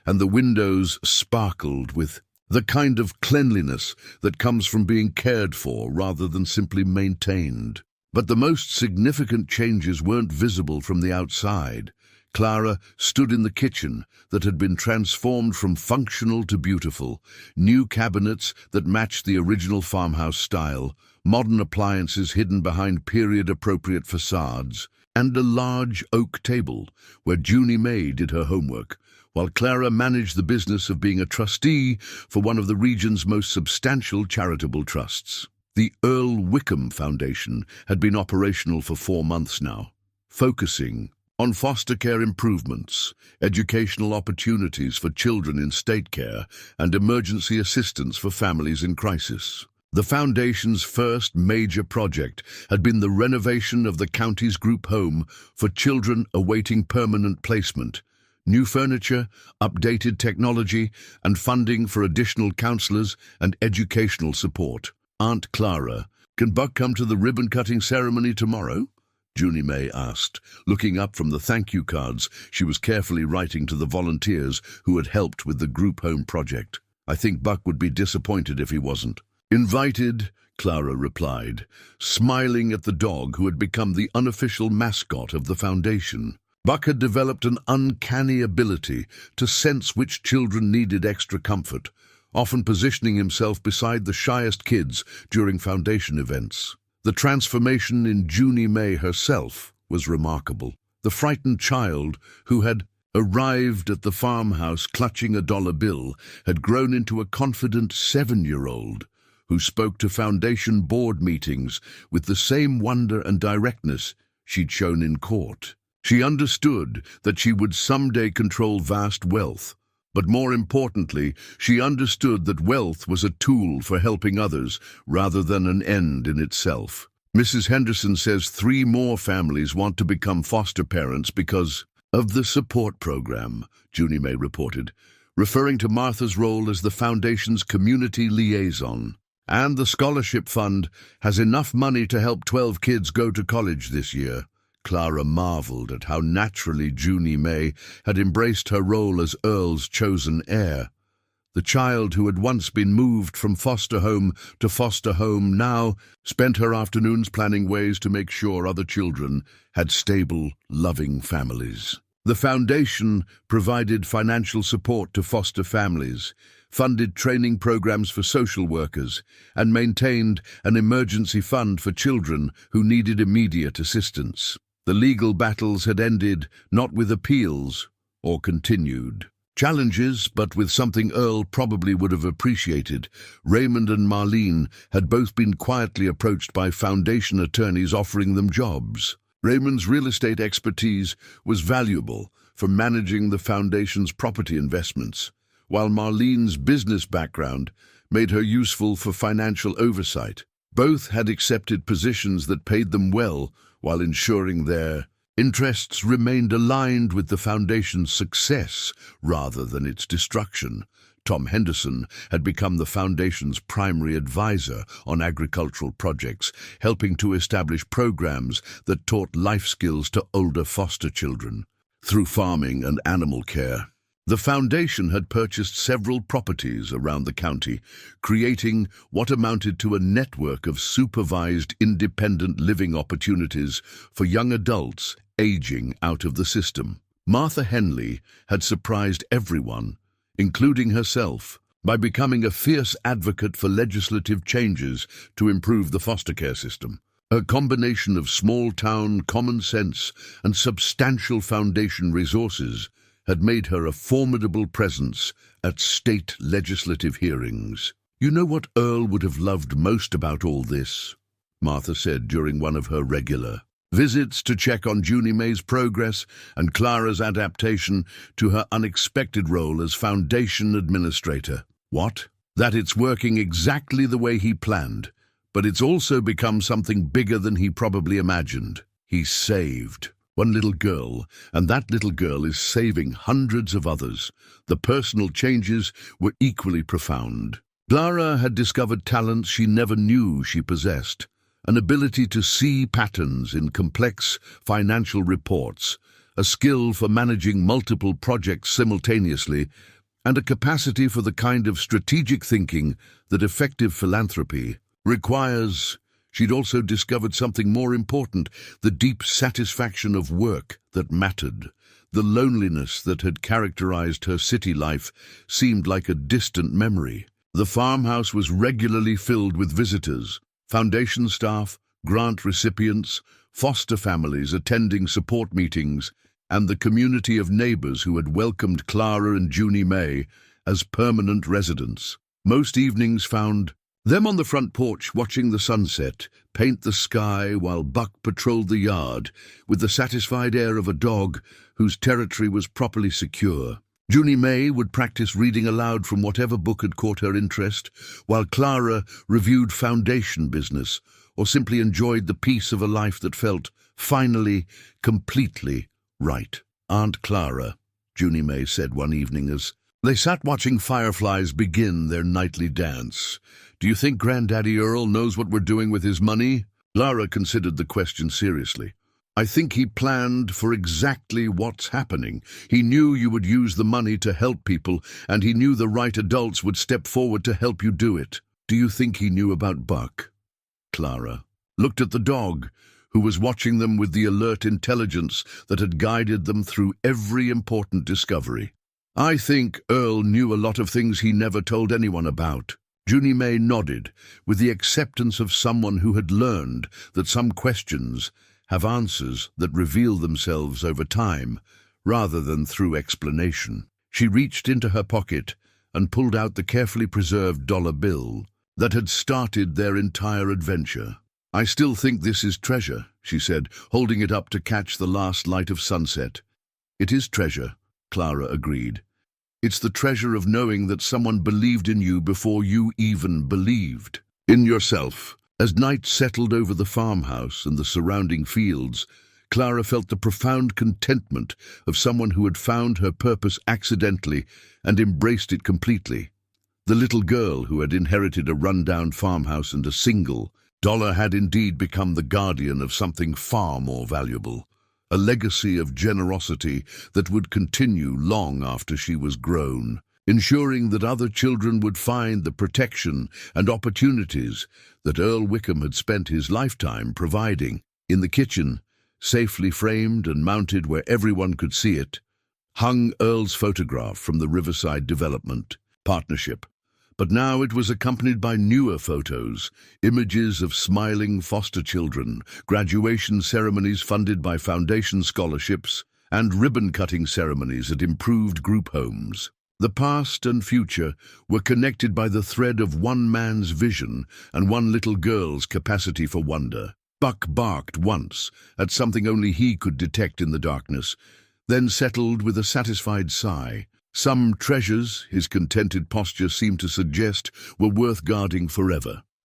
and the windows sparkled with the kind of cleanliness that comes from being cared for rather than simply maintained. But the most significant changes weren't visible from the outside. Clara stood in the kitchen that had been transformed from functional to beautiful, new cabinets that matched the original farmhouse style, modern appliances hidden behind period-appropriate facades, and a large oak table where Junie Mae did her homework, while Clara managed the business of being a trustee for one of the region's most substantial charitable trusts. The Earl Wickham Foundation had been operational for 4 months now, focusing on foster care improvements, educational opportunities for children in state care, and emergency assistance for families in crisis. The Foundation's first major project had been the renovation of the county's group home for children awaiting permanent placement. New furniture, updated technology, and funding for additional counselors and educational support. "Aunt Clara, can Buck come to the ribbon-cutting ceremony tomorrow?" Junie Mae asked, looking up from the thank you cards she was carefully writing to the volunteers who had helped with the group home project. "I think Buck would be disappointed if he wasn't." "Invited," Clara replied, smiling at the dog who had become the unofficial mascot of the foundation. Buck had developed an uncanny ability to sense which children needed extra comfort, often positioning himself beside the shyest kids during foundation events. The transformation in Junie Mae herself was remarkable. The frightened child who had arrived at the farmhouse clutching a dollar bill had grown into a confident 7-year-old who spoke to foundation board meetings with the same wonder and directness she'd shown in court. She understood that she would someday control vast wealth, but more importantly, she understood that wealth was a tool for helping others rather than an end in itself. "Mrs. Henderson says 3 more families want to become foster parents because of the support program," Junie Mae reported, referring to Martha's role as the Foundation's community liaison. And the scholarship fund has enough money to help 12 kids go to college this year. Clara marveled at how naturally Junie Mae had embraced her role as Earl's chosen heir. The child who had once been moved from foster home to foster home now spent her afternoons planning ways to make sure other children had stable, loving families. The foundation provided financial support to foster families, funded training programs for social workers, and maintained an emergency fund for children who needed immediate assistance. The legal battles had ended, not with appeals, or continued. Challenges, but with something Earl probably would have appreciated. Raymond and Marlene had both been quietly approached by foundation attorneys offering them jobs. Raymond's real estate expertise was valuable for managing the foundation's property investments, while Marlene's business background made her useful for financial oversight. Both had accepted positions that paid them well while ensuring their interests remained aligned with the foundation's success rather than its destruction. Tom Henderson had become the foundation's primary advisor on agricultural projects, helping to establish programs that taught life skills to older foster children. Through farming and animal care, the foundation had purchased several properties around the county, creating what amounted to a network of supervised independent living opportunities for young adults aging out of the system. Martha Henley had surprised everyone, including herself, by becoming a fierce advocate for legislative changes to improve the foster care system. Her combination of small-town common sense and substantial foundation resources had made her a formidable presence at state legislative hearings. "You know what Earl would have loved most about all this?" Martha said during one of her regular visits to check on Junie Mae's progress and Clara's adaptation to her unexpected role as foundation administrator. "What? That it's working exactly the way he planned, but it's also become something bigger than he probably imagined. He's saved one little girl, and that little girl is saving hundreds of others." The personal changes were equally profound. Clara had discovered talents she never knew she possessed, an ability to see patterns in complex financial reports, a skill for managing multiple projects simultaneously, and a capacity for the kind of strategic thinking that effective philanthropy requires. She'd also discovered something more important, the deep satisfaction of work that mattered. The loneliness that had characterized her city life seemed like a distant memory. The farmhouse was regularly filled with visitors, foundation staff, grant recipients, foster families attending support meetings, and the community of neighbors who had welcomed Clara and Junie Mae as permanent residents. Most evenings found them on the front porch watching the sunset paint the sky while Buck patrolled the yard with the satisfied air of a dog whose territory was properly secure. Junie Mae would practice reading aloud from whatever book had caught her interest, while Clara reviewed foundation business or simply enjoyed the peace of a life that felt, finally, completely right. "Aunt Clara," Junie Mae said one evening as they sat watching fireflies begin their nightly dance, "do you think Granddaddy Earl knows what we're doing with his money?" Clara considered the question seriously. "I think he planned for exactly what's happening. He knew you would use the money to help people, and he knew the right adults would step forward to help you do it." "Do you think he knew about Buck?" Clara looked at the dog, who was watching them with the alert intelligence that had guided them through every important discovery. "I think Earl knew a lot of things he never told anyone about." Junie Mae nodded, with the acceptance of someone who had learned that some questions have answers that reveal themselves over time, rather than through explanation. She reached into her pocket and pulled out the carefully preserved dollar bill that had started their entire adventure. "I still think this is treasure," she said, holding it up to catch the last light of sunset. "It is treasure," Clara agreed. "It's the treasure of knowing that someone believed in you before you even believed in yourself." As night settled over the farmhouse and the surrounding fields, Clara felt the profound contentment of someone who had found her purpose accidentally and embraced it completely. The little girl who had inherited a run-down farmhouse and a $1 had indeed become the guardian of something far more valuable, a legacy of generosity that would continue long after she was grown, ensuring that other children would find the protection and opportunities that Earl Wickham had spent his lifetime providing. In the kitchen, safely framed and mounted where everyone could see it, hung Earl's photograph from the Riverside Development Partnership. But now it was accompanied by newer photos, images of smiling foster children, graduation ceremonies funded by foundation scholarships, and ribbon-cutting ceremonies at improved group homes. The past and future were connected by the thread of one man's vision and one little girl's capacity for wonder. Buck barked once at something only he could detect in the darkness, then settled with a satisfied sigh. Some treasures, his contented posture seemed to suggest, were worth guarding forever.